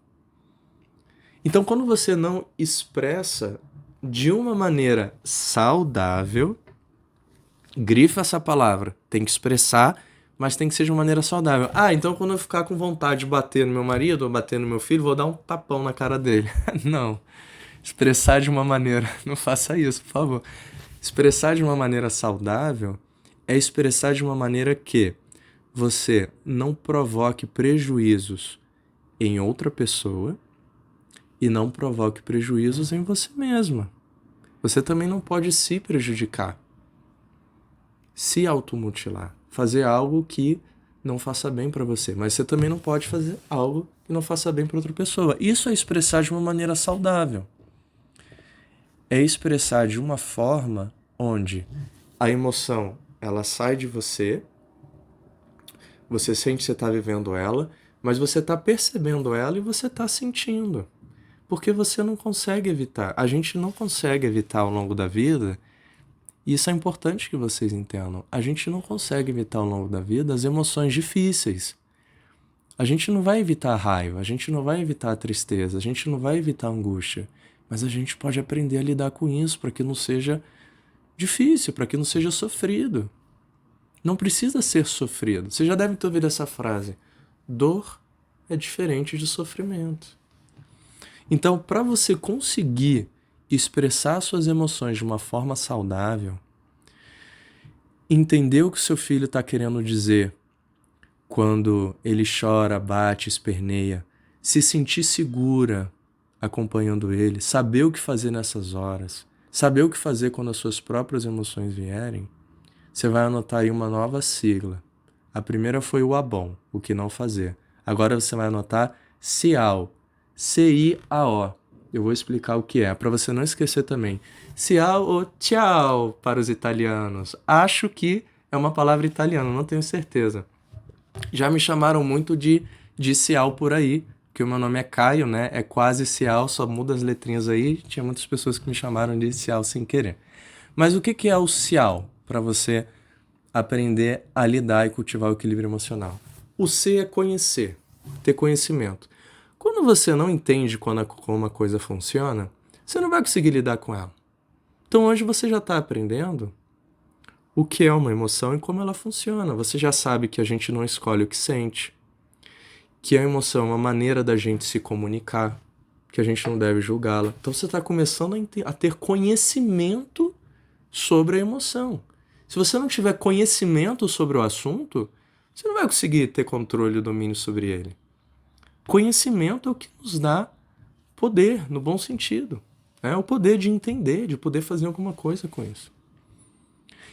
Então, quando você não expressa de uma maneira saudável, grifa essa palavra, tem que expressar, mas tem que ser de uma maneira saudável. Então quando eu ficar com vontade de bater no meu marido ou bater no meu filho, vou dar um tapão na cara dele. Não. Expressar de uma maneira... Não faça isso, por favor. Expressar de uma maneira saudável é expressar de uma maneira que você não provoque prejuízos em outra pessoa e não provoque prejuízos em você mesma. Você também não pode se prejudicar, se automutilar, fazer algo que não faça bem para você, mas você também não pode fazer algo que não faça bem para outra pessoa. Isso é expressar de uma maneira saudável. É expressar de uma forma onde a emoção ela sai de você, você sente que você está vivendo ela, mas você está percebendo ela e você está sentindo. Porque você não consegue evitar. A gente não consegue evitar ao longo da vida, e isso é importante que vocês entendam. A gente não consegue evitar ao longo da vida as emoções difíceis. A gente não vai evitar a raiva, a gente não vai evitar a tristeza, a gente não vai evitar a angústia, mas a gente pode aprender a lidar com isso para que não seja difícil, para que não seja sofrido. Não precisa ser sofrido. Você já deve ter ouvido essa frase. Dor é diferente de sofrimento. Então, para você conseguir expressar suas emoções de uma forma saudável, entender o que o seu filho está querendo dizer quando ele chora, bate, esperneia, se sentir segura acompanhando ele, saber o que fazer nessas horas, saber o que fazer quando as suas próprias emoções vierem, você vai anotar aí uma nova sigla. A primeira foi o ABOM, o que não fazer. Agora você vai anotar CIAO, C-I-A-O. Eu vou explicar o que é, para você não esquecer também. Ciao ou tchau para os italianos. Acho que é uma palavra italiana, não tenho certeza. Já me chamaram muito de Ciao por aí, porque o meu nome é Caio, né? É quase Ciao, só muda as letrinhas aí. Tinha muitas pessoas que me chamaram de Ciao sem querer. Mas o que é o Ciao para você aprender a lidar e cultivar o equilíbrio emocional? O C é conhecer, ter conhecimento. Quando você não entende como uma coisa funciona, você não vai conseguir lidar com ela. Então hoje você já está aprendendo o que é uma emoção e como ela funciona. Você já sabe que a gente não escolhe o que sente, que a emoção é uma maneira da gente se comunicar, que a gente não deve julgá-la. Então você está começando a ter conhecimento sobre a emoção. Se você não tiver conhecimento sobre o assunto, você não vai conseguir ter controle e domínio sobre ele. Conhecimento é o que nos dá poder, no bom sentido. É o poder de entender, de poder fazer alguma coisa com isso.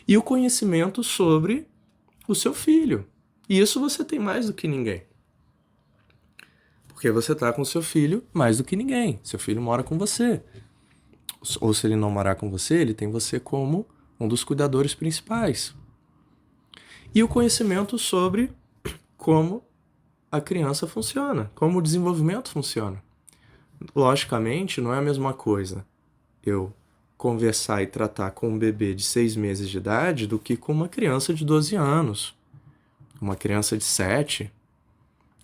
E o conhecimento sobre o seu filho. E isso você tem mais do que ninguém. Porque você está com o seu filho mais do que ninguém. Seu filho mora com você. Ou se ele não morar com você, ele tem você como um dos cuidadores principais. E o conhecimento sobre como a criança funciona, como o desenvolvimento funciona. Logicamente, não é a mesma coisa eu conversar e tratar com um bebê de 6 meses de idade do que com uma criança de 12 anos. Uma criança de 7,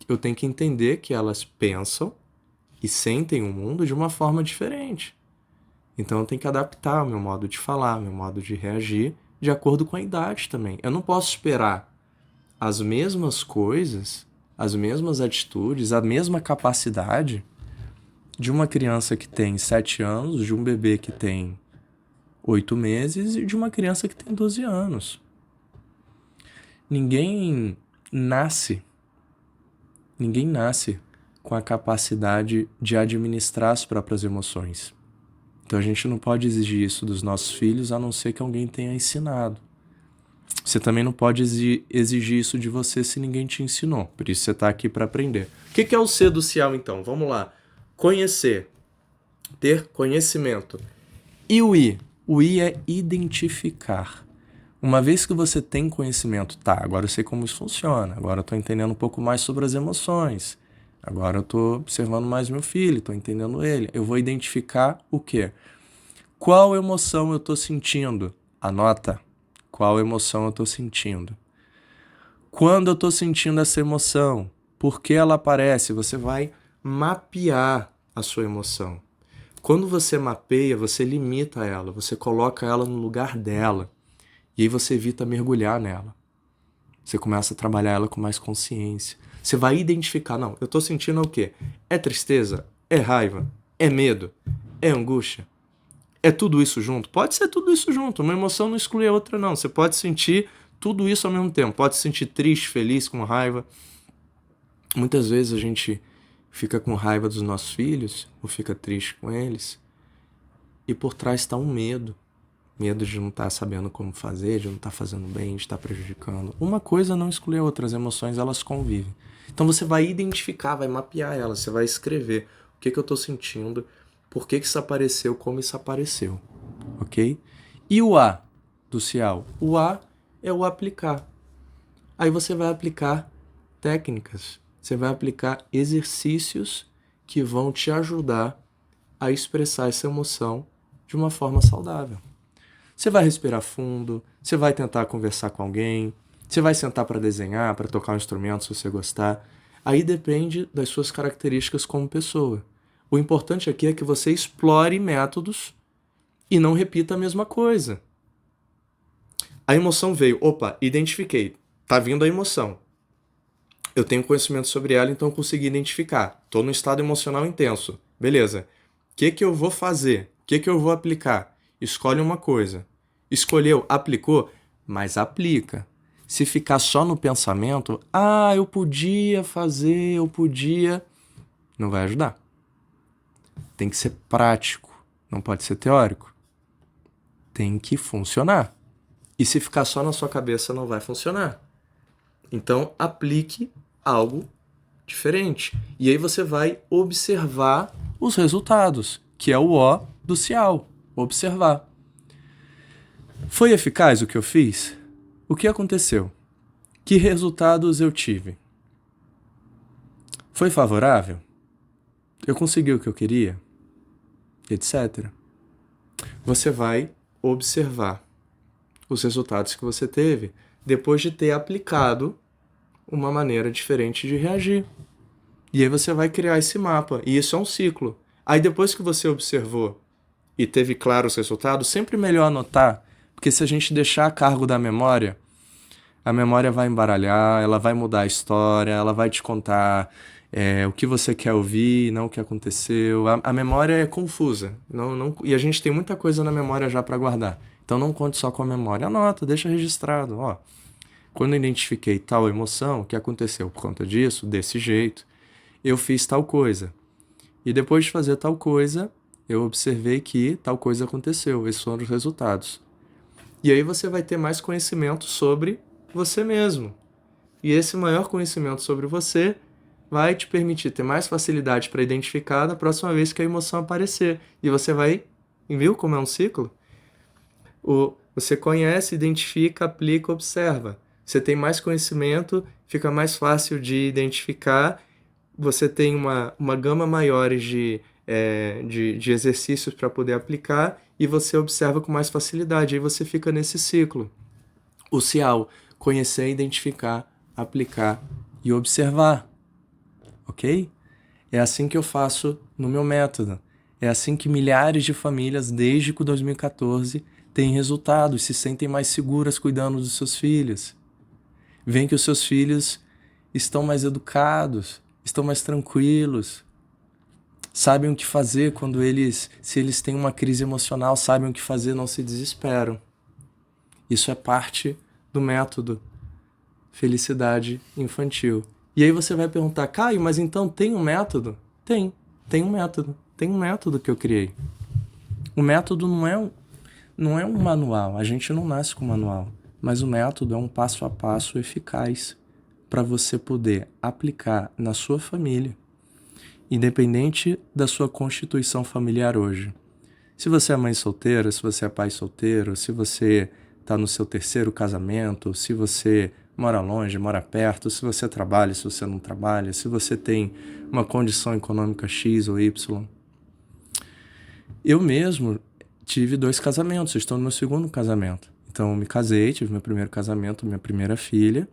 eu tenho que entender que elas pensam e sentem o mundo de uma forma diferente. Então eu tenho que adaptar o meu modo de falar, meu modo de reagir, de acordo com a idade também. Eu não posso esperar as mesmas coisas, as mesmas atitudes, a mesma capacidade de uma criança que tem 7 anos, de um bebê que tem 8 meses e de uma criança que tem 12 anos. Ninguém nasce com a capacidade de administrar as próprias emoções. Então a gente não pode exigir isso dos nossos filhos a não ser que alguém tenha ensinado. Você também não pode exigir isso de você se ninguém te ensinou. Por isso você está aqui para aprender. O que é o C do Cial, então? Vamos lá. Conhecer. Ter conhecimento. E o I? O I é identificar. Uma vez que você tem conhecimento, tá, agora eu sei como isso funciona. Agora eu estou entendendo um pouco mais sobre as emoções. Agora eu estou observando mais meu filho, estou entendendo ele. Eu vou identificar o quê? Qual emoção eu estou sentindo? Anota. Qual emoção eu estou sentindo? Quando eu estou sentindo essa emoção? Por que ela aparece? Você vai mapear a sua emoção. Quando você mapeia, você limita ela, você coloca ela no lugar dela. E aí você evita mergulhar nela. Você começa a trabalhar ela com mais consciência. Você vai identificar, não, eu estou sentindo o quê? É tristeza? É raiva? É medo? É angústia? É tudo isso junto? Pode ser tudo isso junto. Uma emoção não exclui a outra, não. Você pode sentir tudo isso ao mesmo tempo. Pode se sentir triste, feliz, com raiva. Muitas vezes a gente fica com raiva dos nossos filhos, ou fica triste com eles, e por trás está um medo. Medo de não estar sabendo como fazer, de não estar fazendo bem, de estar prejudicando. Uma coisa não exclui a outra, as emoções elas convivem. Então você vai identificar, vai mapear elas, você vai escrever o que eu estou sentindo, por que isso apareceu, como isso apareceu, ok? E o A do Cial? O A é o aplicar. Aí você vai aplicar técnicas, você vai aplicar exercícios que vão te ajudar a expressar essa emoção de uma forma saudável. Você vai respirar fundo, você vai tentar conversar com alguém, você vai sentar para desenhar, para tocar um instrumento se você gostar. Aí depende das suas características como pessoa. O importante aqui é que você explore métodos e não repita a mesma coisa. A emoção veio, opa, identifiquei, tá vindo a emoção. Eu tenho conhecimento sobre ela, então eu consegui identificar. Estou num estado emocional intenso. Beleza. O que eu vou fazer? O que eu vou aplicar? Escolhe uma coisa. Escolheu, aplicou, mas aplica. Se ficar só no pensamento, eu podia fazer, não vai ajudar. Tem que ser prático, não pode ser teórico. tem que funcionar. E se ficar só na sua cabeça, não vai funcionar. Então, aplique algo diferente. E aí você vai observar os resultados, que é o O do CIAL, observar. Foi eficaz o que eu fiz? O que aconteceu? Que resultados eu tive? Foi favorável? Eu consegui o que eu queria? Etc. Você vai observar os resultados que você teve depois de ter aplicado uma maneira diferente de reagir. E aí você vai criar esse mapa. E isso é um ciclo. Aí depois que você observou e teve claros os resultados, sempre melhor anotar, porque se a gente deixar a cargo da memória, a memória vai embaralhar, ela vai mudar a história, ela vai te contar o que você quer ouvir, não o que aconteceu. A memória é confusa. E a gente tem muita coisa na memória já para guardar. Então não conte só com a memória. Anota, deixa registrado. Ó, quando eu identifiquei tal emoção, o que aconteceu por conta disso, desse jeito, eu fiz tal coisa. E depois de fazer tal coisa, eu observei que tal coisa aconteceu. Esses foram os resultados. E aí você vai ter mais conhecimento sobre você mesmo. E esse maior conhecimento sobre você vai te permitir ter mais facilidade para identificar da próxima vez que a emoção aparecer. E você vai... Viu como é um ciclo? Você conhece, identifica, aplica, observa. Você tem mais conhecimento, fica mais fácil de identificar. Você tem uma gama maior de exercícios para poder aplicar e você observa com mais facilidade. Aí você fica nesse ciclo. O CIAL, conhecer, identificar, aplicar e observar. Ok? É assim que eu faço no meu método. É assim que milhares de famílias, desde 2014, têm resultados, se sentem mais seguras cuidando dos seus filhos. Veem que os seus filhos estão mais educados, estão mais tranquilos, sabem o que fazer se eles têm uma crise emocional, sabem o que fazer, não se desesperam. Isso é parte do método Felicidade Infantil. E aí você vai perguntar, Caio, mas então tem um método? Tem um método. Tem um método que eu criei. O método não é um manual, a gente não nasce com manual, mas o método é um passo a passo eficaz para você poder aplicar na sua família, independente da sua constituição familiar hoje. Se você é mãe solteira, se você é pai solteiro, se você está no seu terceiro casamento, se você mora longe, mora perto, se você trabalha, se você não trabalha, se você tem uma condição econômica X ou Y. Eu mesmo tive 2 casamentos, estou no meu segundo casamento. Então eu me casei, tive meu primeiro casamento, minha primeira filha,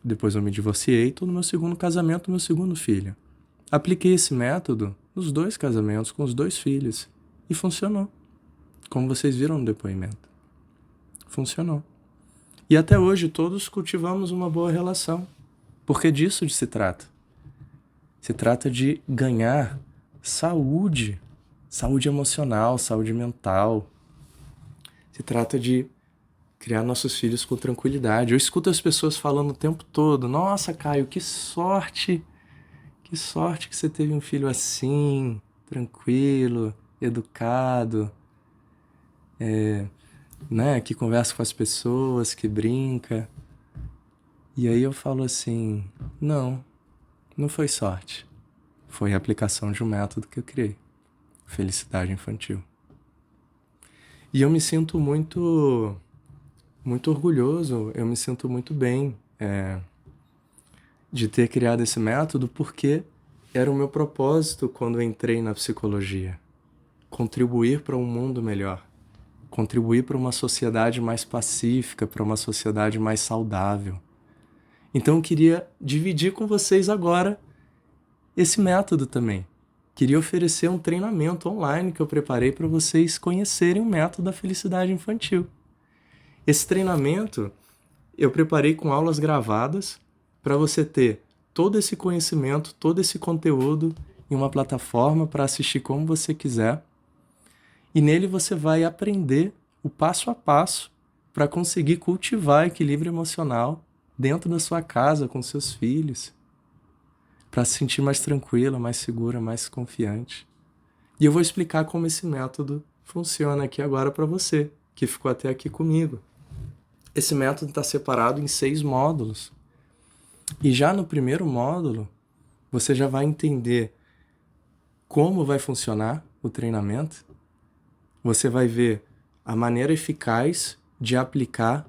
depois eu me divorciei, estou no meu segundo casamento, meu segundo filho. Apliquei esse método nos 2 casamentos, com os 2 filhos, e funcionou. Como vocês viram no depoimento. Funcionou. E até hoje todos cultivamos uma boa relação, porque disso se trata. Se trata de ganhar saúde emocional, saúde mental. Se trata de criar nossos filhos com tranquilidade. Eu escuto as pessoas falando o tempo todo, nossa, Caio, que sorte que você teve um filho assim, tranquilo, educado, que conversa com as pessoas, que brinca. E aí eu falo assim, não foi sorte. Foi a aplicação de um método que eu criei. Felicidade Infantil. E eu me sinto muito orgulhoso, eu me sinto muito bem de ter criado esse método, porque era o meu propósito quando eu entrei na psicologia. Contribuir para um mundo melhor. Contribuir para uma sociedade mais pacífica, para uma sociedade mais saudável. Então eu queria dividir com vocês agora esse método também. Queria oferecer um treinamento online que eu preparei para vocês conhecerem o método da felicidade infantil. Esse treinamento eu preparei com aulas gravadas para você ter todo esse conhecimento, todo esse conteúdo em uma plataforma para assistir como você quiser. E nele você vai aprender o passo a passo para conseguir cultivar equilíbrio emocional dentro da sua casa, com seus filhos, para se sentir mais tranquila, mais segura, mais confiante. E eu vou explicar como esse método funciona aqui agora para você. que ficou até aqui comigo. Esse método está separado em 6 módulos. E já no primeiro módulo, você já vai entender como vai funcionar o treinamento. Você vai ver a maneira eficaz de aplicar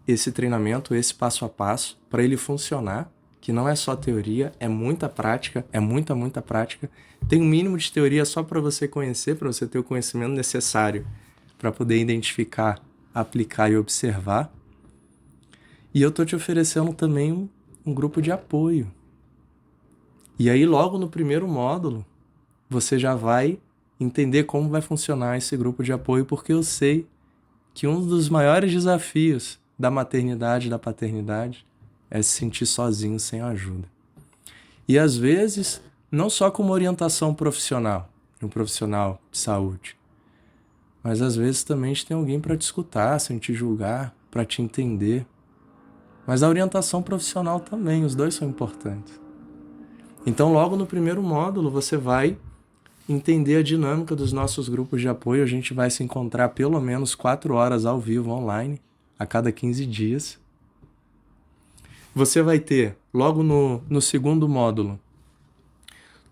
esse treinamento, esse passo a passo, para ele funcionar, que não é só teoria, é muita prática, é muita prática. Tem um mínimo de teoria só para você conhecer, para você ter o conhecimento necessário para poder identificar, aplicar e observar. E eu estou te oferecendo também um grupo de apoio. E aí, logo no primeiro módulo, você já vai entender como vai funcionar esse grupo de apoio, porque eu sei que um dos maiores desafios da maternidade e da paternidade é se sentir sozinho, sem ajuda. E às vezes, não só com uma orientação profissional, de um profissional de saúde, mas às vezes também a gente tem alguém para te escutar, sem te julgar, para te entender. Mas a orientação profissional também, os dois são importantes. Então, logo no primeiro módulo, você vai entender a dinâmica dos nossos grupos de apoio. A gente vai se encontrar pelo menos 4 horas ao vivo, online, a cada 15 dias. Você vai ter, logo no segundo módulo,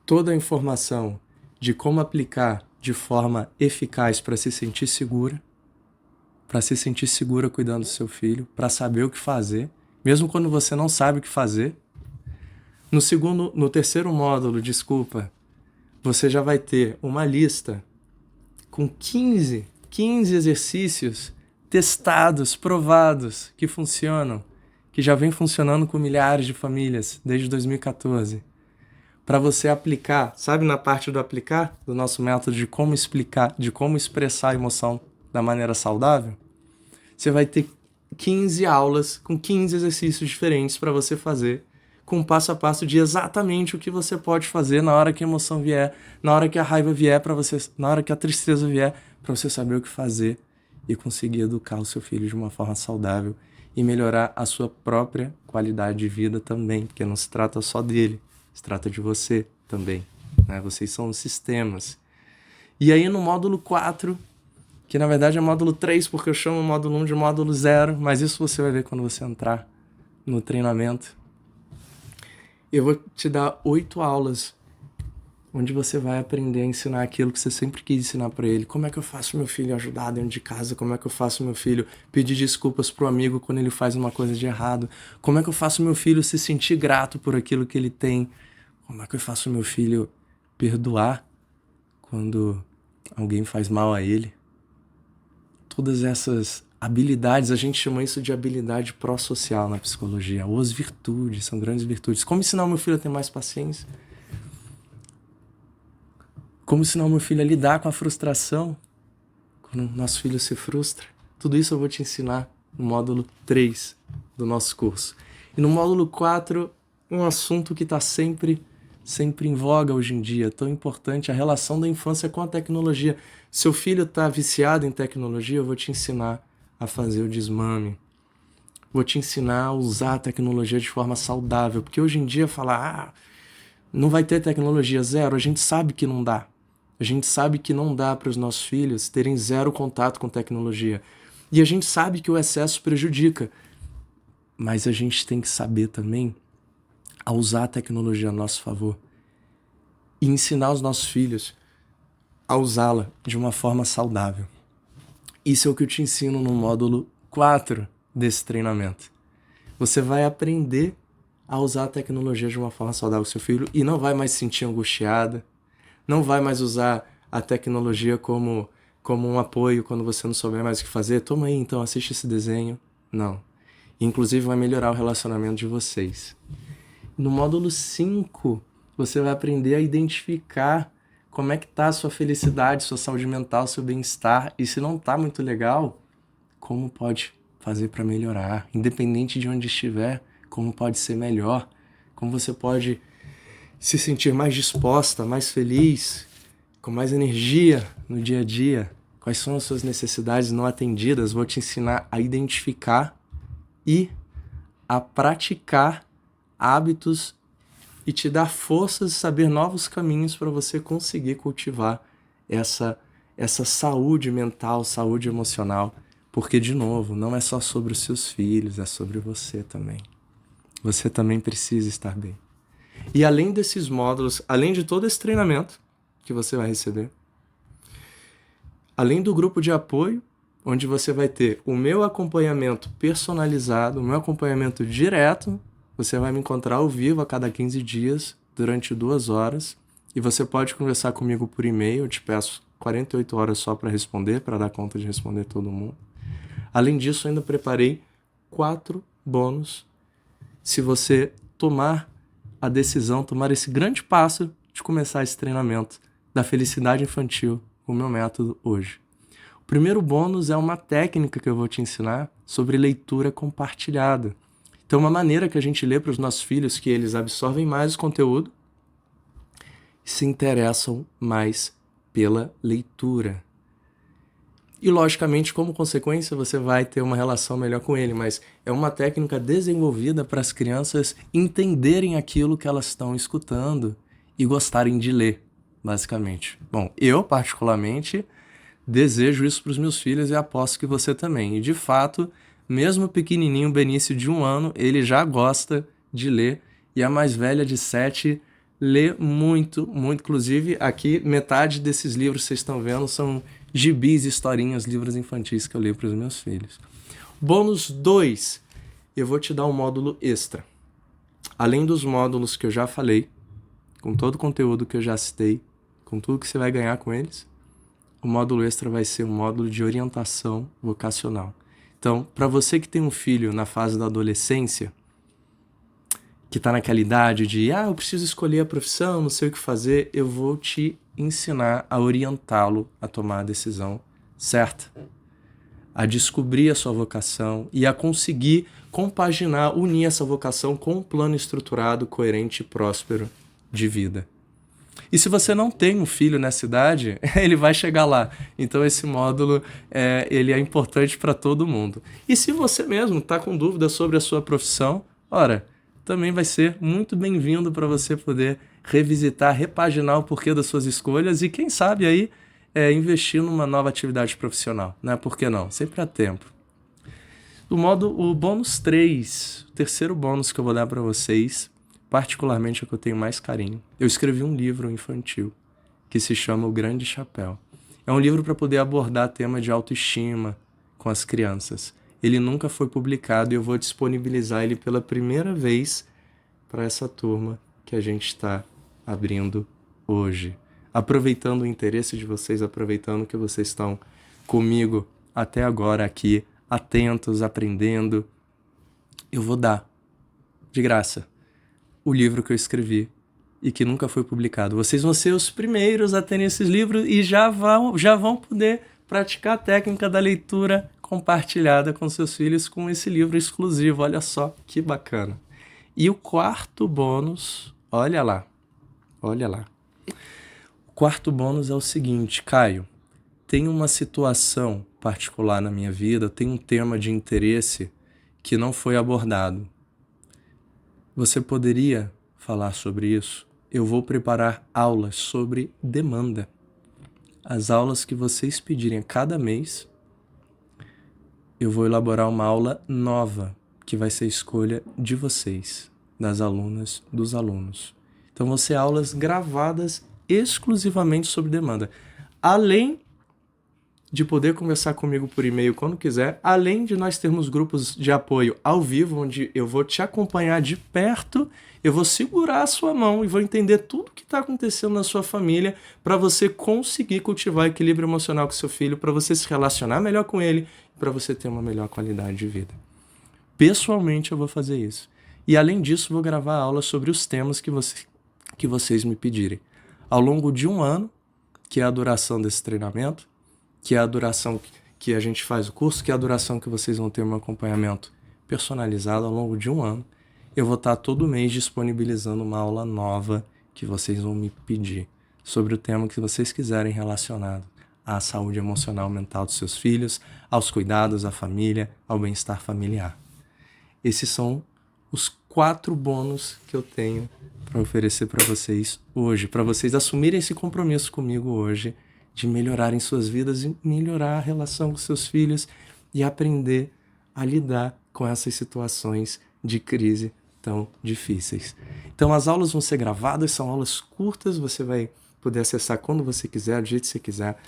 toda a informação de como aplicar de forma eficaz para se sentir segura cuidando do seu filho, para saber o que fazer, mesmo quando você não sabe o que fazer. No terceiro módulo, você já vai ter uma lista com 15 exercícios testados, provados, que funcionam, que já vem funcionando com milhares de famílias desde 2014. Para você aplicar, sabe, na parte do aplicar, do nosso método de como explicar, de como expressar a emoção da maneira saudável, você vai ter 15 aulas com 15 exercícios diferentes para você fazer, com um passo a passo de exatamente o que você pode fazer na hora que a emoção vier, na hora que a raiva vier para você, na hora que a tristeza vier, para você saber o que fazer e conseguir educar o seu filho de uma forma saudável e melhorar a sua própria qualidade de vida também, porque não se trata só dele, se trata de você também, né? Vocês são os sistemas. E aí no módulo 4, que na verdade é módulo 3, porque eu chamo o módulo 1 de módulo 0, mas isso você vai ver quando você entrar no treinamento. Eu vou te dar 8 aulas, onde você vai aprender a ensinar aquilo que você sempre quis ensinar para ele. Como é que eu faço meu filho ajudar dentro de casa? Como é que eu faço meu filho pedir desculpas pro amigo quando ele faz uma coisa de errado? Como é que eu faço meu filho se sentir grato por aquilo que ele tem? Como é que eu faço meu filho perdoar quando alguém faz mal a ele? Todas essas habilidades, a gente chama isso de habilidade pró-social na psicologia. Ou as virtudes, são grandes virtudes. Como ensinar o meu filho a ter mais paciência? Como ensinar o meu filho a lidar com a frustração quando o nosso filho se frustra? Tudo isso eu vou te ensinar no módulo 3 do nosso curso. E no módulo 4, um assunto que está sempre em voga hoje em dia, tão importante, a relação da infância com a tecnologia. Seu filho está viciado em tecnologia, eu vou te ensinar a fazer o desmame. Vou te ensinar a usar a tecnologia de forma saudável, porque hoje em dia falar, não vai ter tecnologia zero, a gente sabe que não dá. A gente sabe que não dá para os nossos filhos terem zero contato com tecnologia. E a gente sabe que o excesso prejudica. Mas a gente tem que saber também a usar a tecnologia a nosso favor e ensinar os nossos filhos a usá-la de uma forma saudável. Isso é o que eu te ensino no módulo 4 desse treinamento. Você vai aprender a usar a tecnologia de uma forma saudável com seu filho e não vai mais se sentir angustiada, não vai mais usar a tecnologia como um apoio quando você não souber mais o que fazer. Toma aí, então, assiste esse desenho. Não. Inclusive vai melhorar o relacionamento de vocês. No módulo 5, você vai aprender a identificar como é que está a sua felicidade, sua saúde mental, seu bem-estar. E se não está muito legal, como pode fazer para melhorar? Independente de onde estiver, como pode ser melhor? Como você pode se sentir mais disposta, mais feliz, com mais energia no dia a dia? Quais são as suas necessidades não atendidas? Vou te ensinar a identificar e a praticar hábitos e te dar forças de saber novos caminhos para você conseguir cultivar essa saúde mental, saúde emocional, porque, de novo, não é só sobre os seus filhos, é sobre você também. Você também precisa estar bem. E além desses módulos, além de todo esse treinamento que você vai receber, além do grupo de apoio, onde você vai ter o meu acompanhamento personalizado, o meu acompanhamento direto, você vai me encontrar ao vivo a cada 15 dias, durante 2 horas, e você pode conversar comigo por e-mail, eu te peço 48 horas só para responder, para dar conta de responder todo mundo. Além disso, ainda preparei 4 bônus se você tomar a decisão, tomar esse grande passo de começar esse treinamento da felicidade infantil, o meu método hoje. O primeiro bônus é uma técnica que eu vou te ensinar sobre leitura compartilhada. Então, uma maneira que a gente lê para os nossos filhos que eles absorvem mais o conteúdo e se interessam mais pela leitura. E, logicamente, como consequência, você vai ter uma relação melhor com ele, mas é uma técnica desenvolvida para as crianças entenderem aquilo que elas estão escutando e gostarem de ler, basicamente. Bom, eu, particularmente, desejo isso para os meus filhos e aposto que você também. E, de fato, mesmo o pequenininho Benício de 1 ano, ele já gosta de ler, e a mais velha de 7 lê muito, muito. Inclusive, aqui, metade desses livros que vocês estão vendo são gibis, historinhas, livros infantis que eu leio para os meus filhos. Bônus 2, eu vou te dar um módulo extra. Além dos módulos que eu já falei, com todo o conteúdo que eu já citei, com tudo que você vai ganhar com eles, o módulo extra vai ser um módulo de orientação vocacional. Então, para você que tem um filho na fase da adolescência, que está naquela idade de, eu preciso escolher a profissão, não sei o que fazer, eu vou te ensinar a orientá-lo a tomar a decisão certa, a descobrir a sua vocação e a conseguir compaginar, unir essa vocação com um plano estruturado, coerente e próspero de vida. E se você não tem um filho nessa idade, ele vai chegar lá. Então esse módulo ele é importante para todo mundo. E se você mesmo está com dúvida sobre a sua profissão, também vai ser muito bem-vindo para você poder revisitar, repaginar o porquê das suas escolhas e, quem sabe, aí investir numa nova atividade profissional, né? Por que não? Sempre há tempo. O bônus 3, o terceiro bônus que eu vou dar para vocês, particularmente é o que eu tenho mais carinho. Eu escrevi um livro infantil que se chama O Grande Chapéu. É um livro para poder abordar tema de autoestima com as crianças. Ele nunca foi publicado e eu vou disponibilizar ele pela primeira vez para essa turma que a gente está abrindo hoje. Aproveitando o interesse de vocês, aproveitando que vocês estão comigo até agora aqui, atentos, aprendendo, eu vou dar, de graça, o livro que eu escrevi e que nunca foi publicado. Vocês vão ser os primeiros a terem esses livros e já vão poder praticar a técnica da leitura compartilhada com seus filhos com esse livro exclusivo. Olha só que bacana. E o quarto bônus, olha lá. O quarto bônus é o seguinte, Caio, tem uma situação particular na minha vida, tem um tema de interesse que não foi abordado. Você poderia falar sobre isso? Eu vou preparar aulas sobre demanda. As aulas que vocês pedirem a cada mês, eu vou elaborar uma aula nova, que vai ser escolha de vocês, das alunas, dos alunos. Então vão ser aulas gravadas exclusivamente sobre demanda. Além de poder conversar comigo por e-mail quando quiser, além de nós termos grupos de apoio ao vivo, onde eu vou te acompanhar de perto, eu vou segurar a sua mão e vou entender tudo o que está acontecendo na sua família para você conseguir cultivar equilíbrio emocional com seu filho, para você se relacionar melhor com ele, para você ter uma melhor qualidade de vida. Pessoalmente eu vou fazer isso. E além disso, vou gravar aulas sobre os temas que vocês me pedirem. Ao longo de 1 ano, que é a duração desse treinamento, que é a duração que a gente faz o curso, que é a duração que vocês vão ter um acompanhamento personalizado ao longo de 1 ano, eu vou estar todo mês disponibilizando uma aula nova que vocês vão me pedir sobre o tema que vocês quiserem relacionado à saúde emocional e mental dos seus filhos, aos cuidados à família, ao bem-estar familiar. Esses são os 4 bônus que eu tenho para oferecer para vocês hoje, para vocês assumirem esse compromisso comigo hoje de melhorarem suas vidas e melhorar a relação com seus filhos e aprender a lidar com essas situações de crise tão difíceis. Então as aulas vão ser gravadas, são aulas curtas, você vai poder acessar quando você quiser, do jeito que você quiser.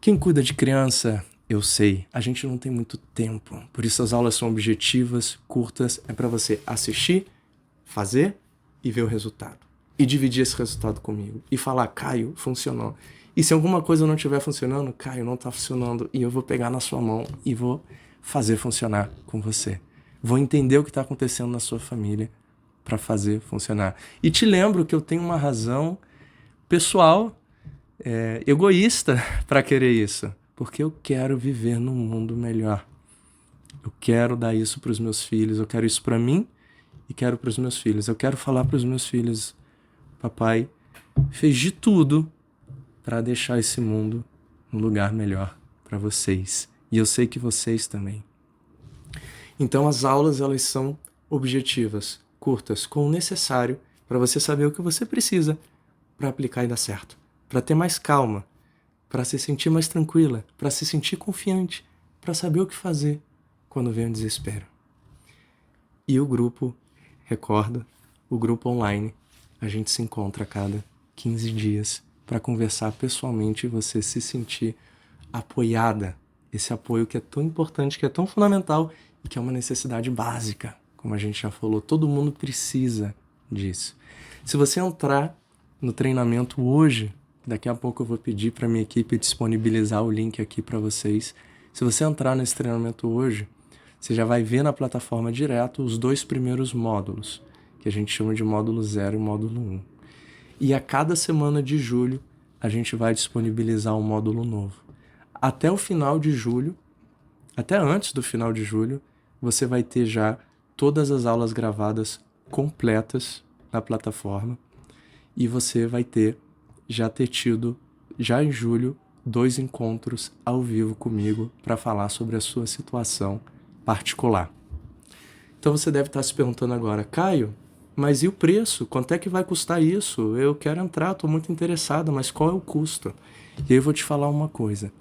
Quem cuida de criança, eu sei, a gente não tem muito tempo, por isso as aulas são objetivas, curtas, é para você assistir, fazer e ver o resultado. E dividir esse resultado comigo. E falar, Caio, funcionou. E se alguma coisa não estiver funcionando, Caio, não está funcionando. E eu vou pegar na sua mão e vou fazer funcionar com você. Vou entender o que está acontecendo na sua família para fazer funcionar. E te lembro que eu tenho uma razão pessoal, egoísta para querer isso. Porque eu quero viver num mundo melhor. Eu quero dar isso para os meus filhos. Eu quero isso para mim e quero para os meus filhos. Eu quero falar para os meus filhos, papai fez de tudo para deixar esse mundo um lugar melhor para vocês. E eu sei que vocês também. Então as aulas, elas são objetivas, curtas, com o necessário para você saber o que você precisa para aplicar e dar certo. Para ter mais calma, para se sentir mais tranquila, para se sentir confiante, para saber o que fazer quando vem o desespero. E o grupo, recorda, o grupo online, a gente se encontra a cada 15 dias para conversar pessoalmente e você se sentir apoiada. Esse apoio que é tão importante, que é tão fundamental e que é uma necessidade básica. Como a gente já falou, todo mundo precisa disso. Se você entrar no treinamento hoje, daqui a pouco eu vou pedir para minha equipe disponibilizar o link aqui para vocês. Se você entrar nesse treinamento hoje, você já vai ver na plataforma direto os 2 primeiros módulos, que a gente chama de módulo 0 e módulo 1. E a cada semana de julho, a gente vai disponibilizar um módulo novo. Até o final de julho, até antes do final de julho, você vai ter já todas as aulas gravadas completas na plataforma e você vai já ter tido, já em julho, 2 encontros ao vivo comigo para falar sobre a sua situação particular. Então você deve estar se perguntando agora, Caio, mas e o preço? Quanto é que vai custar isso? Eu quero entrar, estou muito interessado, mas qual é o custo? E aí eu vou te falar uma coisa.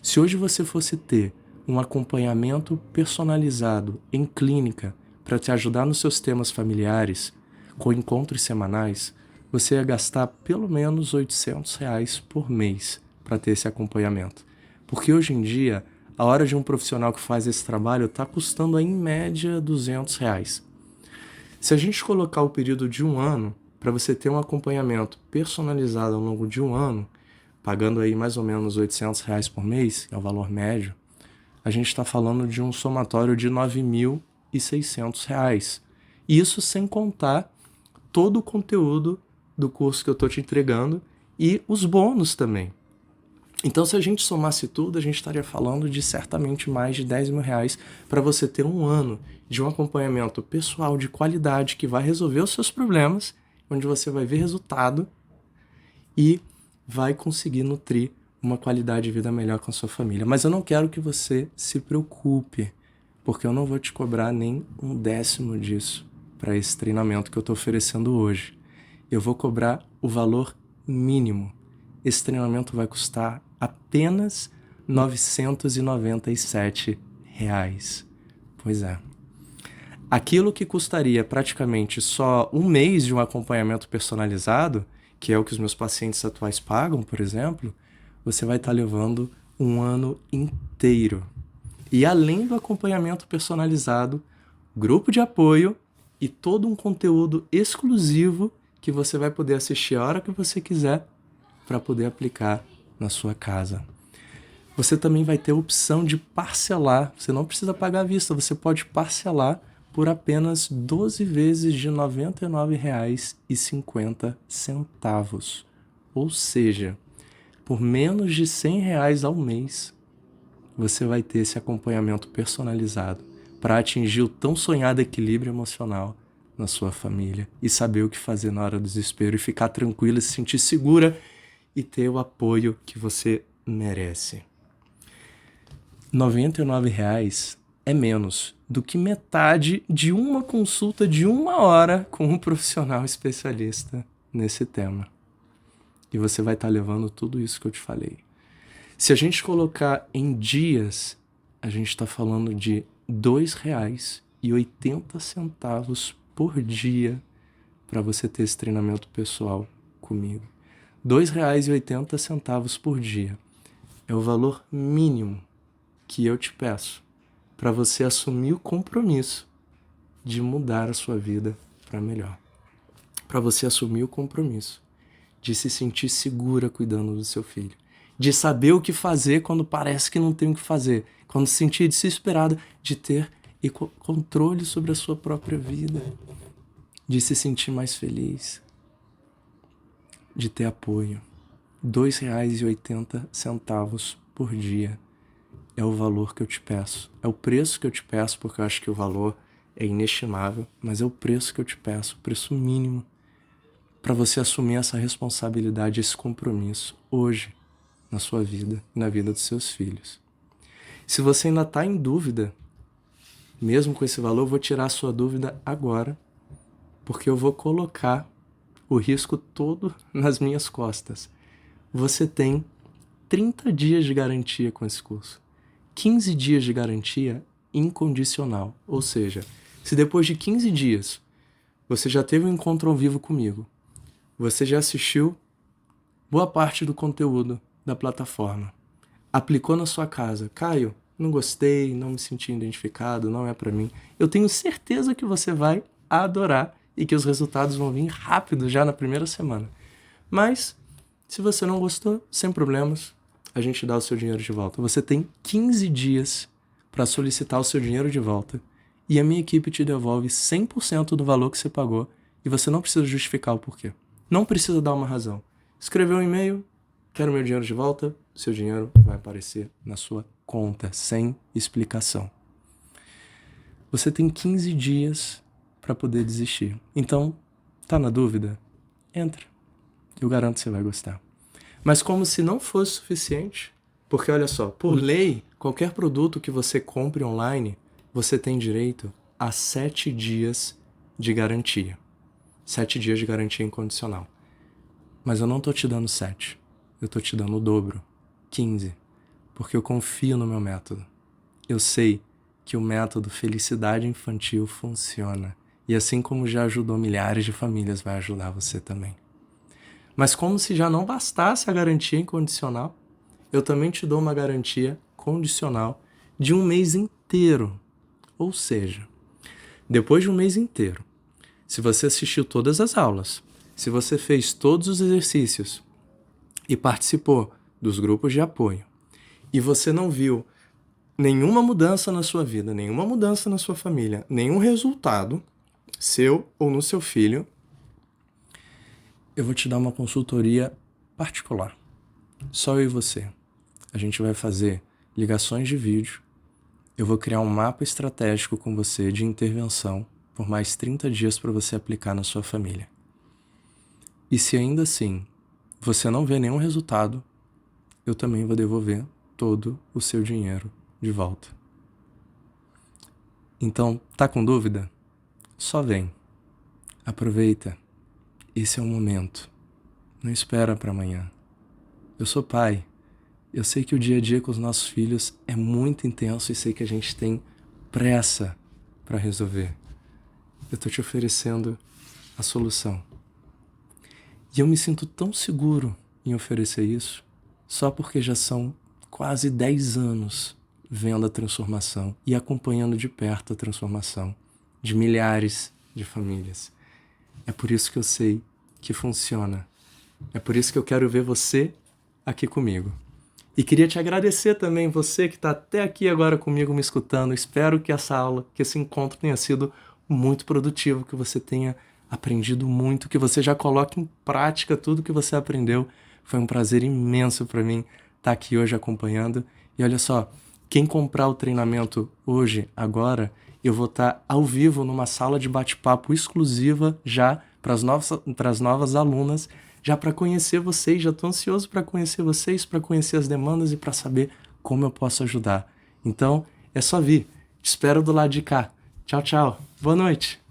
Se hoje você fosse ter um acompanhamento personalizado em clínica para te ajudar nos seus temas familiares, com encontros semanais, você ia gastar pelo menos R$800 por mês para ter esse acompanhamento. Porque hoje em dia, a hora de um profissional que faz esse trabalho está custando aí, em média R$200. Se a gente colocar o período de 1 ano, para você ter um acompanhamento personalizado ao longo de 1 ano, pagando aí mais ou menos R$800 por mês, que é o valor médio, a gente está falando de um somatório de R$9.600. Isso sem contar todo o conteúdo do curso que eu estou te entregando e os bônus também. Então, se a gente somasse tudo, a gente estaria falando de certamente mais de R$10.000 para você ter 1 ano de um acompanhamento pessoal de qualidade que vai resolver os seus problemas, onde você vai ver resultado e vai conseguir nutrir uma qualidade de vida melhor com a sua família. Mas eu não quero que você se preocupe, porque eu não vou te cobrar nem 1/10 disso para esse treinamento que eu estou oferecendo hoje. Eu vou cobrar o valor mínimo. Esse treinamento vai custar apenas R$997. Pois é. Aquilo que custaria praticamente só 1 mês de um acompanhamento personalizado, que é o que os meus pacientes atuais pagam, por exemplo, você vai estar levando 1 ano inteiro. E além do acompanhamento personalizado, grupo de apoio e todo um conteúdo exclusivo que você vai poder assistir a hora que você quiser para poder aplicar na sua casa. Você também vai ter a opção de parcelar. Você não precisa pagar à vista, você pode parcelar por apenas 12 vezes de R$ 99,50. Ou seja, por menos de R$100 ao mês, você vai ter esse acompanhamento personalizado para atingir o tão sonhado equilíbrio emocional na sua família e saber o que fazer na hora do desespero e ficar tranquila, se sentir segura e ter o apoio que você merece. R$ 99 é menos do que metade de uma consulta de 1 hora com um profissional especialista nesse tema. E você vai estar levando tudo isso que eu te falei. Se a gente colocar em dias, a gente está falando de R$ 2,80 por dia para você ter esse treinamento pessoal comigo. R$ 2,80 por dia é o valor mínimo que eu te peço para você assumir o compromisso de mudar a sua vida para melhor. Para você assumir o compromisso de se sentir segura cuidando do seu filho. De saber o que fazer quando parece que não tem o que fazer. Quando se sentir desesperada, de ter controle sobre a sua própria vida. De se sentir mais feliz. De ter apoio. R$ 2,80 por dia é o valor que eu te peço. É o preço que eu te peço, porque eu acho que o valor é inestimável, mas é o preço que eu te peço, o preço mínimo, para você assumir essa responsabilidade, esse compromisso, hoje, na sua vida e na vida dos seus filhos. Se você ainda está em dúvida, mesmo com esse valor, eu vou tirar a sua dúvida agora, porque eu vou colocar o risco todo nas minhas costas. Você tem 30 dias de garantia com esse curso. 15 dias de garantia incondicional. Ou seja, se depois de 15 dias você já teve um encontro ao vivo comigo, você já assistiu boa parte do conteúdo da plataforma, aplicou na sua casa, Caio, não gostei, não me senti identificado, não é para mim, eu tenho certeza que você vai adorar e que os resultados vão vir rápido já na primeira semana. Mas, se você não gostou, sem problemas, a gente dá o seu dinheiro de volta. Você tem 15 dias para solicitar o seu dinheiro de volta e a minha equipe te devolve 100% do valor que você pagou e você não precisa justificar o porquê. Não precisa dar uma razão. Escreveu um e-mail, quero meu dinheiro de volta, seu dinheiro vai aparecer na sua conta, sem explicação. Você tem 15 dias para poder desistir. Então, tá na dúvida? Entra. Eu garanto que você vai gostar. Mas como se não fosse suficiente, porque olha só, por lei, qualquer produto que você compre online, você tem direito a 7 dias de garantia. 7 dias de garantia incondicional. Mas eu não tô te dando 7. Eu tô te dando o dobro. 15. Porque eu confio no meu método. Eu sei que o método Felicidade Infantil funciona. E assim como já ajudou milhares de famílias, vai ajudar você também. Mas como se já não bastasse a garantia incondicional, eu também te dou uma garantia condicional de 1 mês inteiro. Ou seja, depois de 1 mês inteiro, se você assistiu todas as aulas, se você fez todos os exercícios e participou dos grupos de apoio, e você não viu nenhuma mudança na sua vida, nenhuma mudança na sua família, nenhum resultado seu ou no seu filho, eu vou te dar uma consultoria particular. Só eu e você. A gente vai fazer ligações de vídeo. Eu vou criar um mapa estratégico com você de intervenção por mais 30 dias para você aplicar na sua família. E se ainda assim você não vê nenhum resultado, eu também vou devolver todo o seu dinheiro de volta. Então, tá com dúvida? Só vem. Aproveita. Esse é o momento. Não espera para amanhã. Eu sou pai. Eu sei que o dia a dia com os nossos filhos é muito intenso e sei que a gente tem pressa para resolver. Eu tô te oferecendo a solução. E eu me sinto tão seguro em oferecer isso só porque já são quase 10 anos vendo a transformação e acompanhando de perto a transformação de milhares de famílias. É por isso que eu sei que funciona. É por isso que eu quero ver você aqui comigo. E queria te agradecer também, você que está até aqui agora comigo me escutando. Espero que essa aula, que esse encontro tenha sido muito produtivo, que você tenha aprendido muito, que você já coloque em prática tudo que você aprendeu. Foi um prazer imenso para mim estar aqui hoje acompanhando. E olha só, quem comprar o treinamento hoje, agora, eu vou estar ao vivo numa sala de bate-papo exclusiva já para as novas alunas, já para conhecer vocês, já estou ansioso para conhecer vocês, para conhecer as demandas e para saber como eu posso ajudar. Então, é só vir. Te espero do lado de cá. Tchau, tchau. Boa noite.